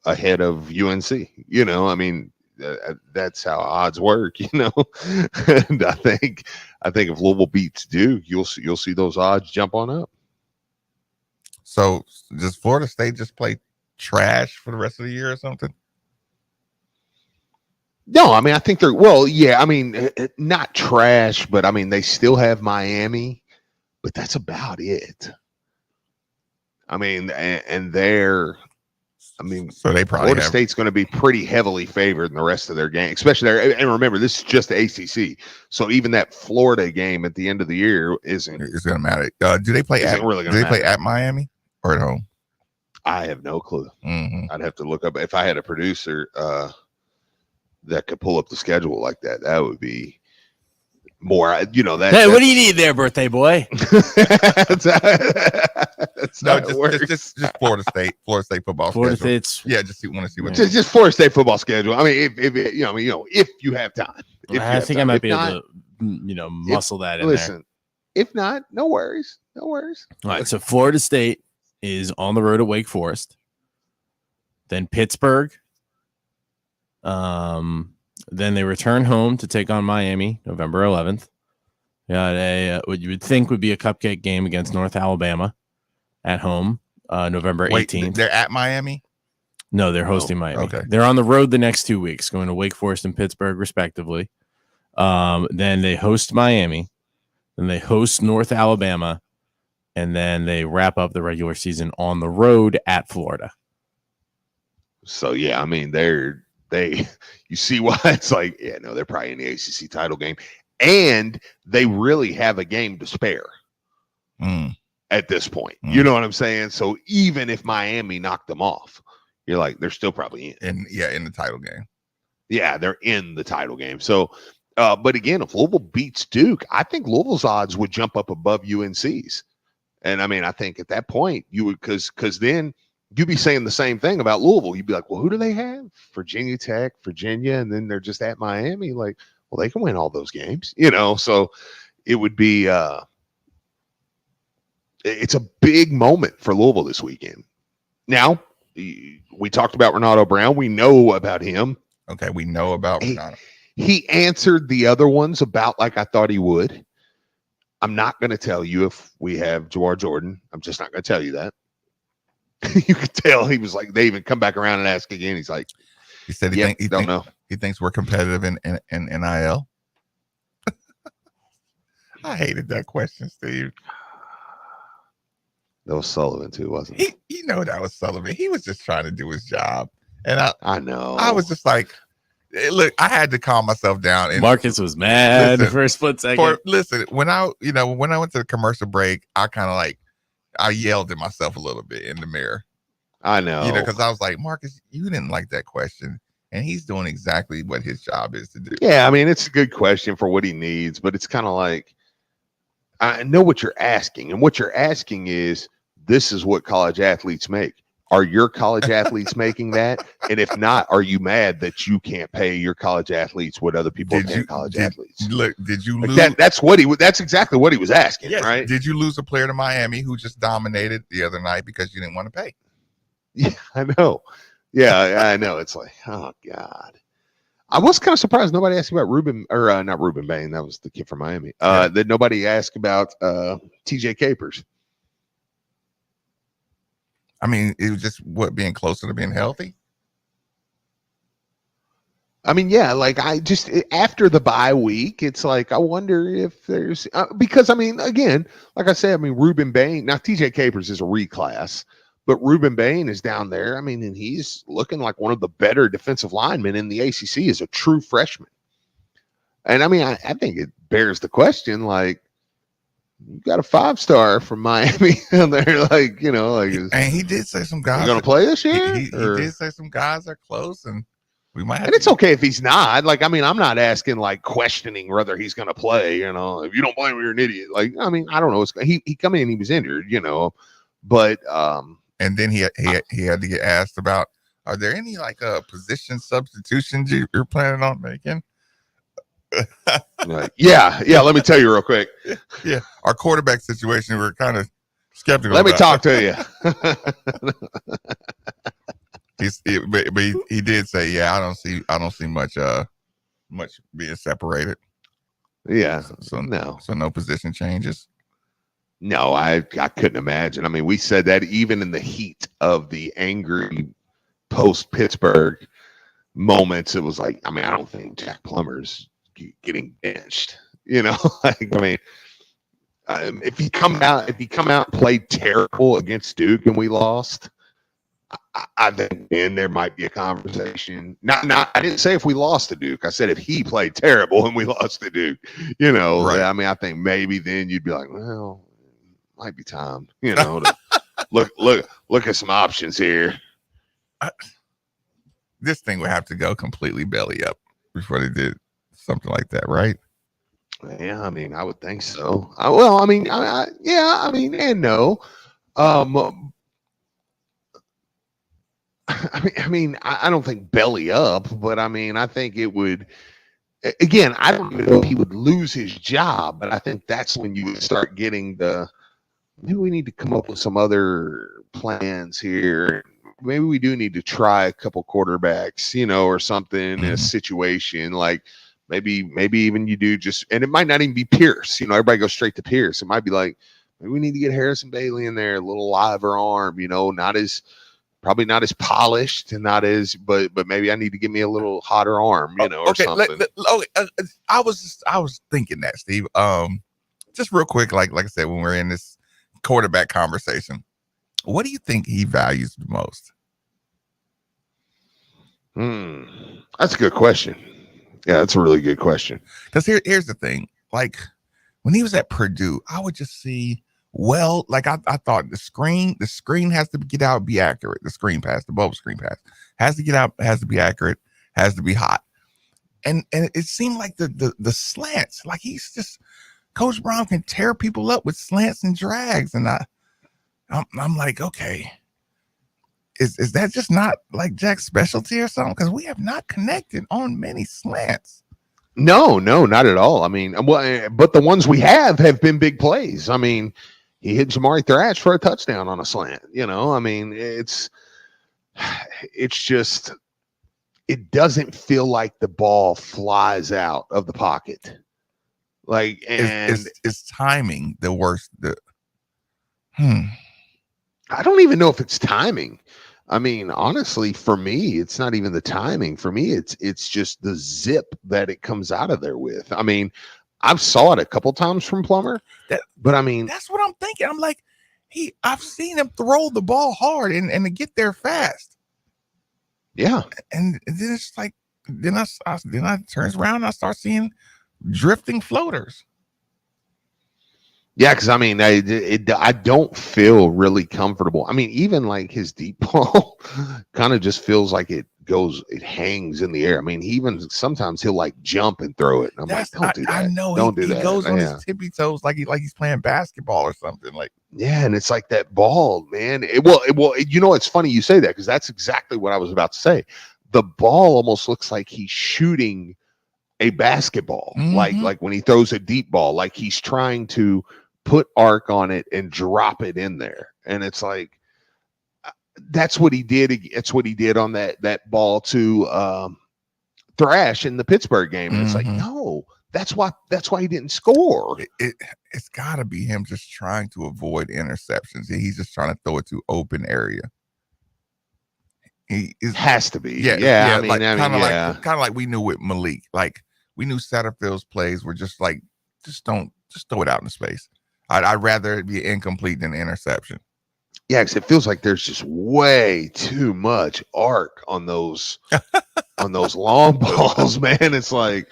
ahead of UNC. That's how odds work, And I think if Louisville beats Duke, you'll see those odds jump on up. So does Florida State just play trash for the rest of the year or something? No, I think they're not trash, but they still have Miami, but that's about it. And they're. So they probably Florida State's going to be pretty heavily favored in the rest of their game, especially there. And remember, this is just the ACC, so even that Florida game at the end of the year isn't. It's going to matter. Do they play? Play at Miami or at home? I have no clue. Mm-hmm. I'd have to look up. If I had a producer that could pull up the schedule like that, that would be more. That. Hey, what do you need there, birthday boy? Just Florida State football. Florida schedule. State's just want to see what. Just Florida State football schedule. If you have time. I think I might be able to, muscle that in there. If not, no worries. All right, so Florida State is on the road at Wake Forest, then Pittsburgh. Then they return home to take on Miami, November 11th. Got what you would think would be a cupcake game against North Alabama at home, November 18th. Wait, they're at Miami? No, they're hosting Miami. Okay. They're on the road the next 2 weeks, going to Wake Forest and Pittsburgh, respectively. Then they host Miami. Then they host North Alabama. And then they wrap up the regular season on the road at Florida. So, yeah, you see why it's like, they're probably in the ACC title game. And they really have a game to spare at this point. You know what I'm saying? So even if Miami knocked them off, you're like, they're still probably in. In the title game. Yeah, they're in the title game. So, but again, if Louisville beats Duke, I think Louisville's odds would jump up above UNC's. And I think at that point you would, because then you'd be saying the same thing about Louisville. You'd be like, well, who do they have? Virginia Tech, Virginia, and then they're just at Miami. Like, well, they can win all those games, so it would be it's a big moment for Louisville this weekend. Now, we talked about Renato Brown. We know about him. Okay, we know about Renato. He answered the other ones about like I thought he would. I'm not going to tell you if we have Jawar Jordan. I'm just not going to tell you that. You could tell he was like, they even come back around and ask again. He's like, he said he don't know. He thinks we're competitive in NIL. I hated that question, Steve. That was Sullivan too, wasn't it? That was Sullivan. He was just trying to do his job. And I know. I was just like, look, I had to calm myself down. And Marcus was mad for a split second. When I went to the commercial break, I kind of I yelled at myself a little bit in the mirror. I know. Because I was like, Marcus, you didn't like that question. and he's doing exactly what his job is to do. Yeah, I mean, it's a good question for what he needs, but it's kind of like, I know what you're asking, and what you're asking is, this is what college athletes make. Are your college athletes making that? And if not, are you mad that you can't pay your college athletes what other people are paying college athletes? Look, did you Like lose? that's exactly what he was asking, Yes. right? Did you lose a player to Miami who just dominated the other night because you didn't want to pay? Yeah, I know. Yeah, I know. It's like, oh God. I was kind of surprised nobody asked about Ruben, or not Ruben Bain. That was the kid from Miami. That nobody asked about TJ Capers. I mean, it was just being closer to being healthy. I mean, yeah, like after the bye week, it's like, I wonder if there's, because I mean, again, like I said, I mean, Ruben Bain, now TJ Capers is a reclass, but Ruben Bain is down there. I mean, and he's looking like one of the better defensive linemen in the ACC as a true freshman. And I mean, I think it bears the question, like, you got a 5-star from Miami and they're like, And he did say some guys are going to play this year. He did say some guys are close, and we might. And it's okay if he's not. Like, I mean, I'm not asking, like, questioning whether he's going to play. If you don't play him, you're an idiot. Like, I mean, I don't know. He come in, he was injured, but and then he had to get asked about, are there any like position substitutions you're planning on making? yeah. Let me tell you real quick. Yeah, our quarterback situation, we're kind of skeptical. Let me talk to you. But he did say, yeah, I don't see much being separated. Yeah. So no position changes. No, I couldn't imagine. I mean, we said that even in the heat of the angry post Pittsburgh moments, it was like, I mean, I don't think Jack Plummer's getting benched. Like, I mean, if he come out and played terrible against Duke and we lost, I think then there might be a conversation. Not I didn't say if we lost to Duke. I said if he played terrible and we lost to Duke. Right. I mean, I think maybe then you'd be like, well, might be time, to look at some options here. This thing would have to go completely belly up before they did something like that, right? Yeah, I mean, I would think so. I mean, and no. I mean, I don't think belly up, but I mean, I think it would. Again, I don't even know if he would lose his job, but I think that's when you would start getting maybe we need to come up with some other plans here. Maybe we do need to try a couple quarterbacks, or something in a situation like maybe even you do and it might not even be Pierce. Everybody goes straight to Pierce. It might be like, maybe we need to get Harrison Bailey in there, a little liver arm, probably not as polished and not as, but maybe I need to give me a little hotter arm, or something. I was thinking that, Steve. Just real quick, like I said, when we're in this quarterback conversation, what do you think he values the most? That's a good question. Yeah, that's a really good question. Because here's the thing. Like when he was at Purdue, I would just see, like I thought the screen has to get out, be accurate. The screen pass, the bubble screen pass has to get out, has to be accurate, has to be hot. And it seemed like the slants, like he's just, Coach Brown can tear people up with slants and drags. And I'm like, okay, is that just not like Jack's specialty or something? Because we have not connected on many slants. No, not at all. I mean, but the ones we have been big plays. I mean, he hit Jamari Thrash for a touchdown on a slant. I mean, it's just, it doesn't feel like the ball flies out of the pocket. Like, and it's timing the worst. I don't even know if it's timing. I mean, honestly, for me, it's not even the timing. For me, it's just the zip that it comes out of there with. I mean, I've saw it a couple times from Plummer, but I mean, that's what I'm thinking. I'm like, I've seen him throw the ball hard and to get there fast. Yeah, and then it's like, then I turns around and I start seeing drifting floaters. Yeah, because I mean, I don't feel really comfortable. I mean, even like his deep ball kind of just feels like it it hangs in the air. I mean, sometimes he'll like jump and throw it. And I'm like, don't do that. I know. Don't do he that. goes on Yeah. his tippy toes like he's playing basketball or something. Like, yeah, and it's like that ball, man. It's funny you say that because that's exactly what I was about to say. The ball almost looks like he's shooting a basketball, like when he throws a deep ball, like he's trying to put arc on it and drop it in there. And it's like, that's what he did. It's what he did on that ball to Thrash in the Pittsburgh game. And it's like, no, that's why he didn't score. It's got to be him just trying to avoid interceptions. He's just trying to throw it to open area. Has to be. Yeah. Kind of like we knew with Malik. Like we knew Satterfield's plays were just like, just throw it out in space. I'd rather it be incomplete than interception. Yeah, because it feels like there's just way too much arc on those long balls, man. It's like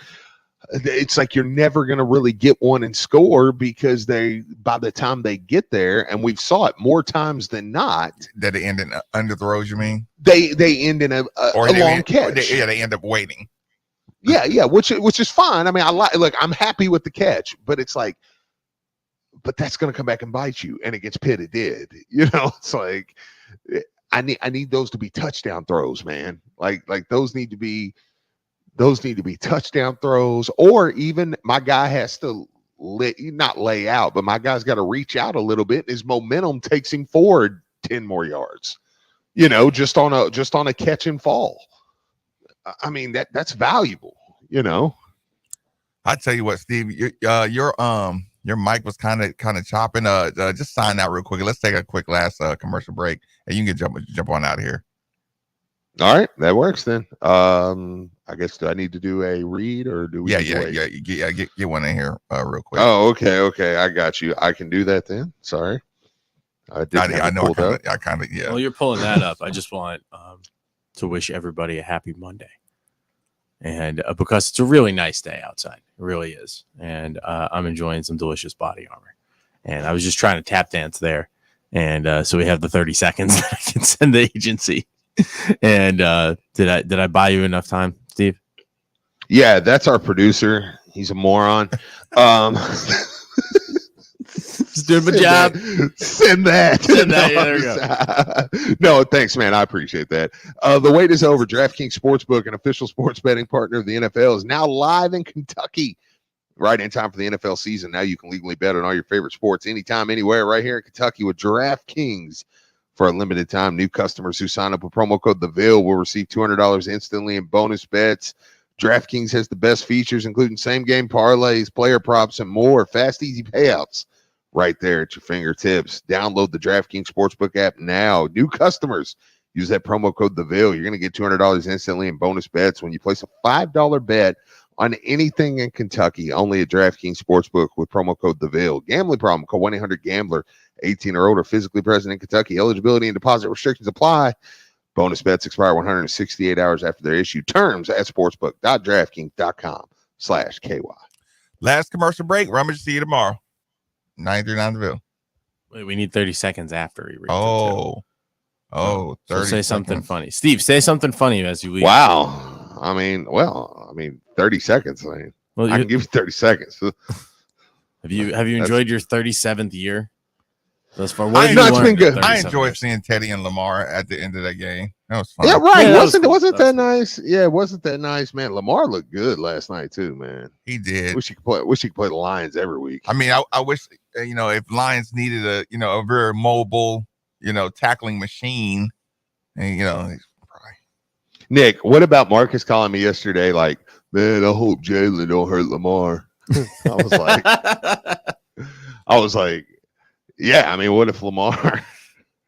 you're never gonna really get one and score because by the time they get there, and we've saw it more times than not, that they end in underthrows. You mean they end in a long catch? They end up waiting. Yeah, which is fine. I mean, I'm happy with the catch, but it's like, but that's going to come back and bite you. And against Pitt, it did. It's like I need those to be touchdown throws, man. Like those need to be touchdown throws, or even my guy has to not lay out, but my guy's got to reach out a little bit. And his momentum takes him forward 10 more yards. Just on a catch and fall. I mean that's valuable. I tell you what, Steve, your mic was kind of chopping. Just sign out real quick. Let's take a quick last commercial break, and you can jump on out of here. All right, that works then. I guess do I need to do a read or do we? Get one in here real quick. Oh, okay, I got you. I can do that then. Sorry, I know. I kind of yeah. Well, you're pulling that up. I just want to wish everybody a happy Monday. And because it's a really nice day outside, it really is. And I'm enjoying some delicious body armor. And I was just trying to tap dance there. And so we have the 30 seconds that I can send the agency. And did I buy you enough time, Steve? Yeah, that's our producer. He's a moron. Just doing my job. Send that. Yeah, there we go. No, thanks, man. I appreciate that. The wait is over. DraftKings Sportsbook, an official sports betting partner of the NFL, is now live in Kentucky. Right in time for the NFL season. Now you can legally bet on all your favorite sports anytime, anywhere, right here in Kentucky with DraftKings. For a limited time, new customers who sign up with promo code THEVILLE will receive $200 instantly in bonus bets. DraftKings has the best features, including same-game parlays, player props, and more. Fast, easy payouts right there at your fingertips. Download the DraftKings Sportsbook app now. New customers, use that promo code THEVILLE. You're going to get $200 instantly in bonus bets when you place a $5 bet on anything in Kentucky, only at DraftKings Sportsbook with promo code THEVILLE. Gambling problem, call 1-800-GAMBLER, 18 or older, physically present in Kentucky. Eligibility and deposit restrictions apply. Bonus bets expire 168 hours after they're issued. Terms at sportsbook.draftkings.com/KY. Last commercial break. Rummage, see you tomorrow. 939 The Ville. Wait, we need 30 seconds after we read. 30 so say something funny. Steve, say something funny as you leave. Wow. I mean, 30 seconds. I can give you 30 seconds. Have you enjoyed your 37th year thus far? It's been good. I enjoyed seeing Teddy and Lamar at the end of that game. That was fun. Yeah, right. Wasn't that nice? Yeah, wasn't that nice, man? Lamar looked good last night too, man. He did. Wish he could play the Lions every week. I mean, I wish if Lions needed a very mobile tackling machine, and Nick, what about Marcus calling me yesterday? Like, man, I hope Jalen don't hurt Lamar. I was like, yeah. I mean, what if Lamar?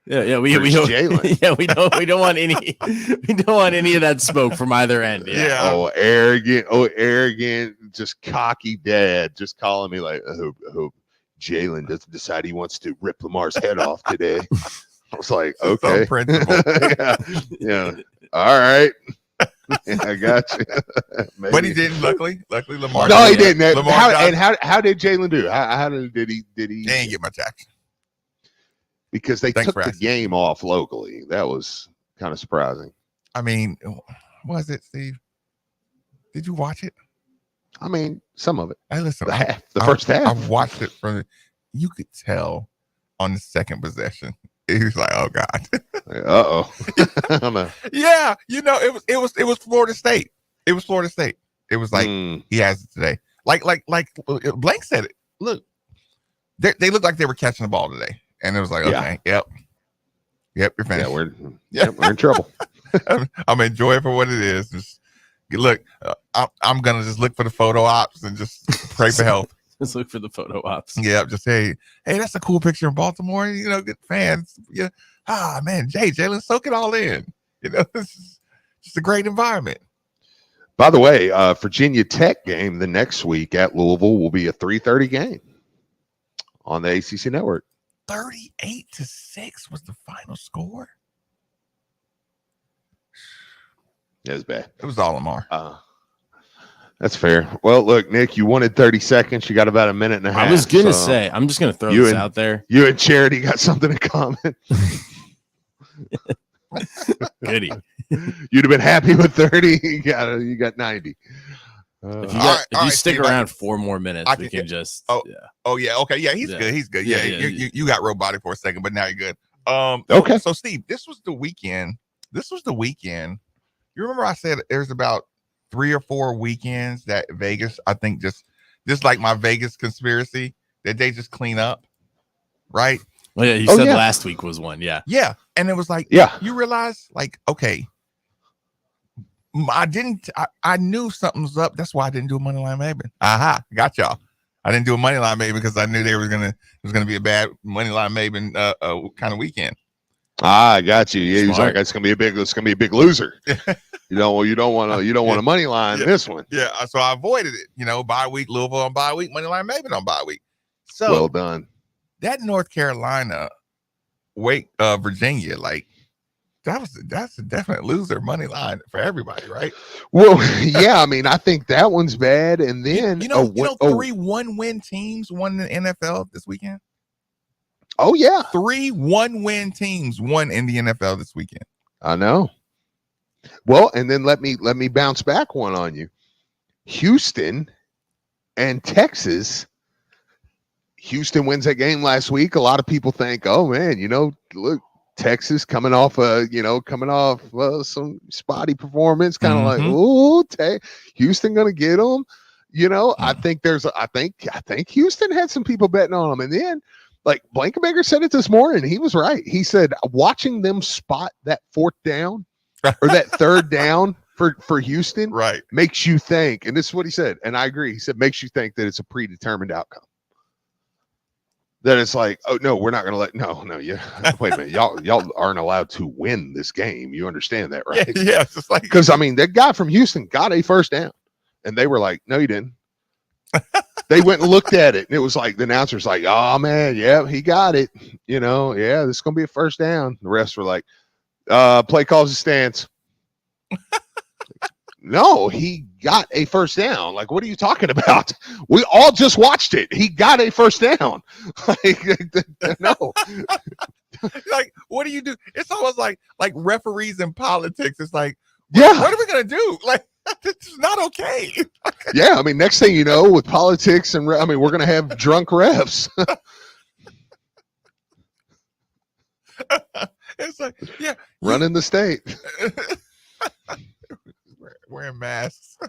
Yeah, we don't. Jalen. Yeah, we don't want any. We don't want any of that smoke from either end. Yeah. Oh, arrogant, just cocky dad, just calling me like, I hope Jalen doesn't decide he wants to rip Lamar's head off today. I was like, okay, yeah, all right. Yeah, I got you. But he didn't. Luckily, Lamar. No, he didn't. How did Jalen do? How did he? He didn't get much action because they took the game off locally. That was kind of surprising. I mean, was it, Steve? Did you watch it? I mean, some of it. Hey, listen, the first half. I watched it from. You could tell on the second possession. He was like, "Oh God." Yeah, it was Florida State. It was Florida State. It was like he has it today. Like Blank said it. Look, they looked like they were catching the ball today, and it was like, okay, yep, you're finished. We're in trouble. I'm enjoy it for what it is. Just look, I'm gonna just look for the photo ops and just pray for health. Just look for the photo ops. Yeah, just hey, that's a cool picture in Baltimore. Good fans. Yeah, man, Jalen, soak it all in. This is just a great environment. By the way, Virginia Tech game the next week at Louisville will be a 3:30 game on the ACC network. 38-6 was the final score. It was bad. It was all Lamar. That's fair. Well, look, Nick, you wanted 30 seconds. You got about a minute and a half. I was going to say, I'm just going to throw this out there. You and Charity got something in common. Goody. You'd have been happy with 30. You got 90. If you stick around 4 more minutes, we can just. Oh yeah. Okay. Yeah, he's good. He's good. Yeah. You got robotic for a second, but now you're good. Okay. So Steve, this was the weekend. You remember I said there's about 3 or 4 weekends that Vegas, I think just like my Vegas conspiracy, that they just clean up, right? Well, yeah, you said last week was one, yeah. Yeah, and it was like, you realize, like, okay, I knew something's up. That's why I didn't do a money line maybe. Aha, got y'all. I didn't do a money line maybe because I knew it was gonna be a bad money line maybe kind of weekend. I got you. Yeah, he's like, it's gonna be a big loser. You don't want a money line this one. Yeah, so I avoided it. Bye week, Louisville on bye week, money line maybe on bye week. So well done. That North Carolina, Virginia, like that's a definite loser money line for everybody, right? Well, yeah, I mean, I think that one's bad. And then 3 1-win teams won the NFL this weekend. Oh yeah, 3 1-win teams won in the NFL this weekend. I know. Well, and then let me bounce back one on you. Houston and Texas. Houston wins that game last week. A lot of people think, oh man, look, Texas coming off some spotty performance, kind of like, oh, Houston gonna get them. I think Houston had some people betting on them, and then. Like Blankenbaker said it this morning. He was right. He said watching them spot that 4th down or that 3rd down for Houston makes you think, and this is what he said, and I agree. He said makes you think that it's a predetermined outcome. That it's like, oh no, we're not gonna wait a minute, y'all aren't allowed to win this game. You understand that, right? Yeah, it's just like because I mean that guy from Houston got a 1st down, and they were like, no, you didn't. They went and looked at it, and it was like the announcer's like, "Oh man, yeah, he got it. This is gonna be a 1st down." The rest were like, "Play calls a stance." No, he got a 1st down. Like, what are you talking about? We all just watched it. He got a 1st down. No. Like, what do you do? It's almost like referees in politics. It's like, yeah, what are we gonna do? Like, it's not okay. Yeah, I mean, next thing you know, with politics and we're going to have drunk refs. It's like, yeah, running the state, wearing masks.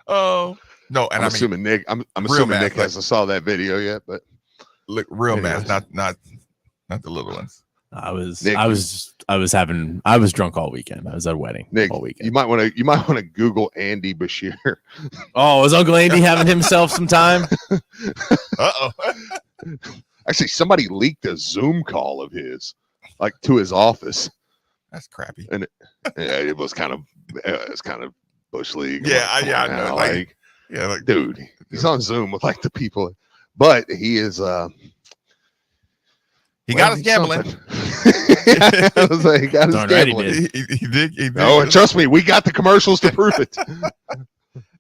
Oh no, and I'm assuming Nick. I'm assuming Nick hasn't saw that video yet, but look, real masks, not the little ones. I was drunk all weekend. I was at a wedding all weekend. You might want to Google Andy Bashir. Oh, is Uncle Andy having himself some time? Uh-oh. Actually, somebody leaked a Zoom call of his, like to his office. That's crappy. And it was kind of bush league. Yeah, I know. Like, dude, he's on Zoom with like the people, but he is. He got us gambling. I was like, he got us gambling. He did. Oh, and trust me, we got the commercials to prove it.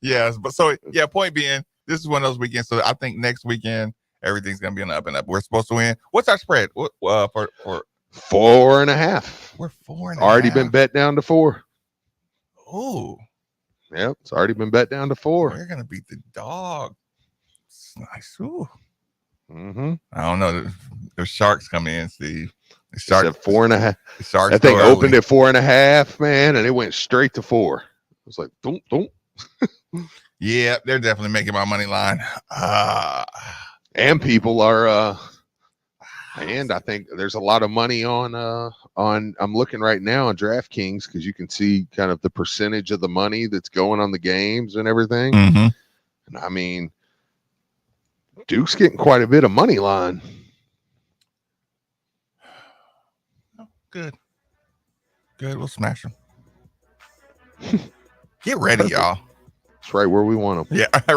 Yes, but point being, this is one of those weekends. So I think next weekend everything's gonna be on the up and up. We're supposed to win. What's our spread? For 4.5. We're 4.5. Already been bet down to 4. Oh, Yep, it's already been bet down to 4. we're gonna beat the dog. It's nice. Ooh. Mm-hmm. I don't know. The sharks come in, Steve. The It's sharks. at 4.5. The sharks. That thing go opened early. at 4.5, man, and it went straight to 4. It was like, don't. Yeah, they're definitely making my money line. And people are and I think there's a lot of money on I'm looking right now on DraftKings because you can see kind of the percentage of the money that's going on the games and everything. Mm-hmm. And I mean, Duke's getting quite a bit of money line. Good. We'll smash them. Get ready, y'all. It's right where we want them. Yeah, right.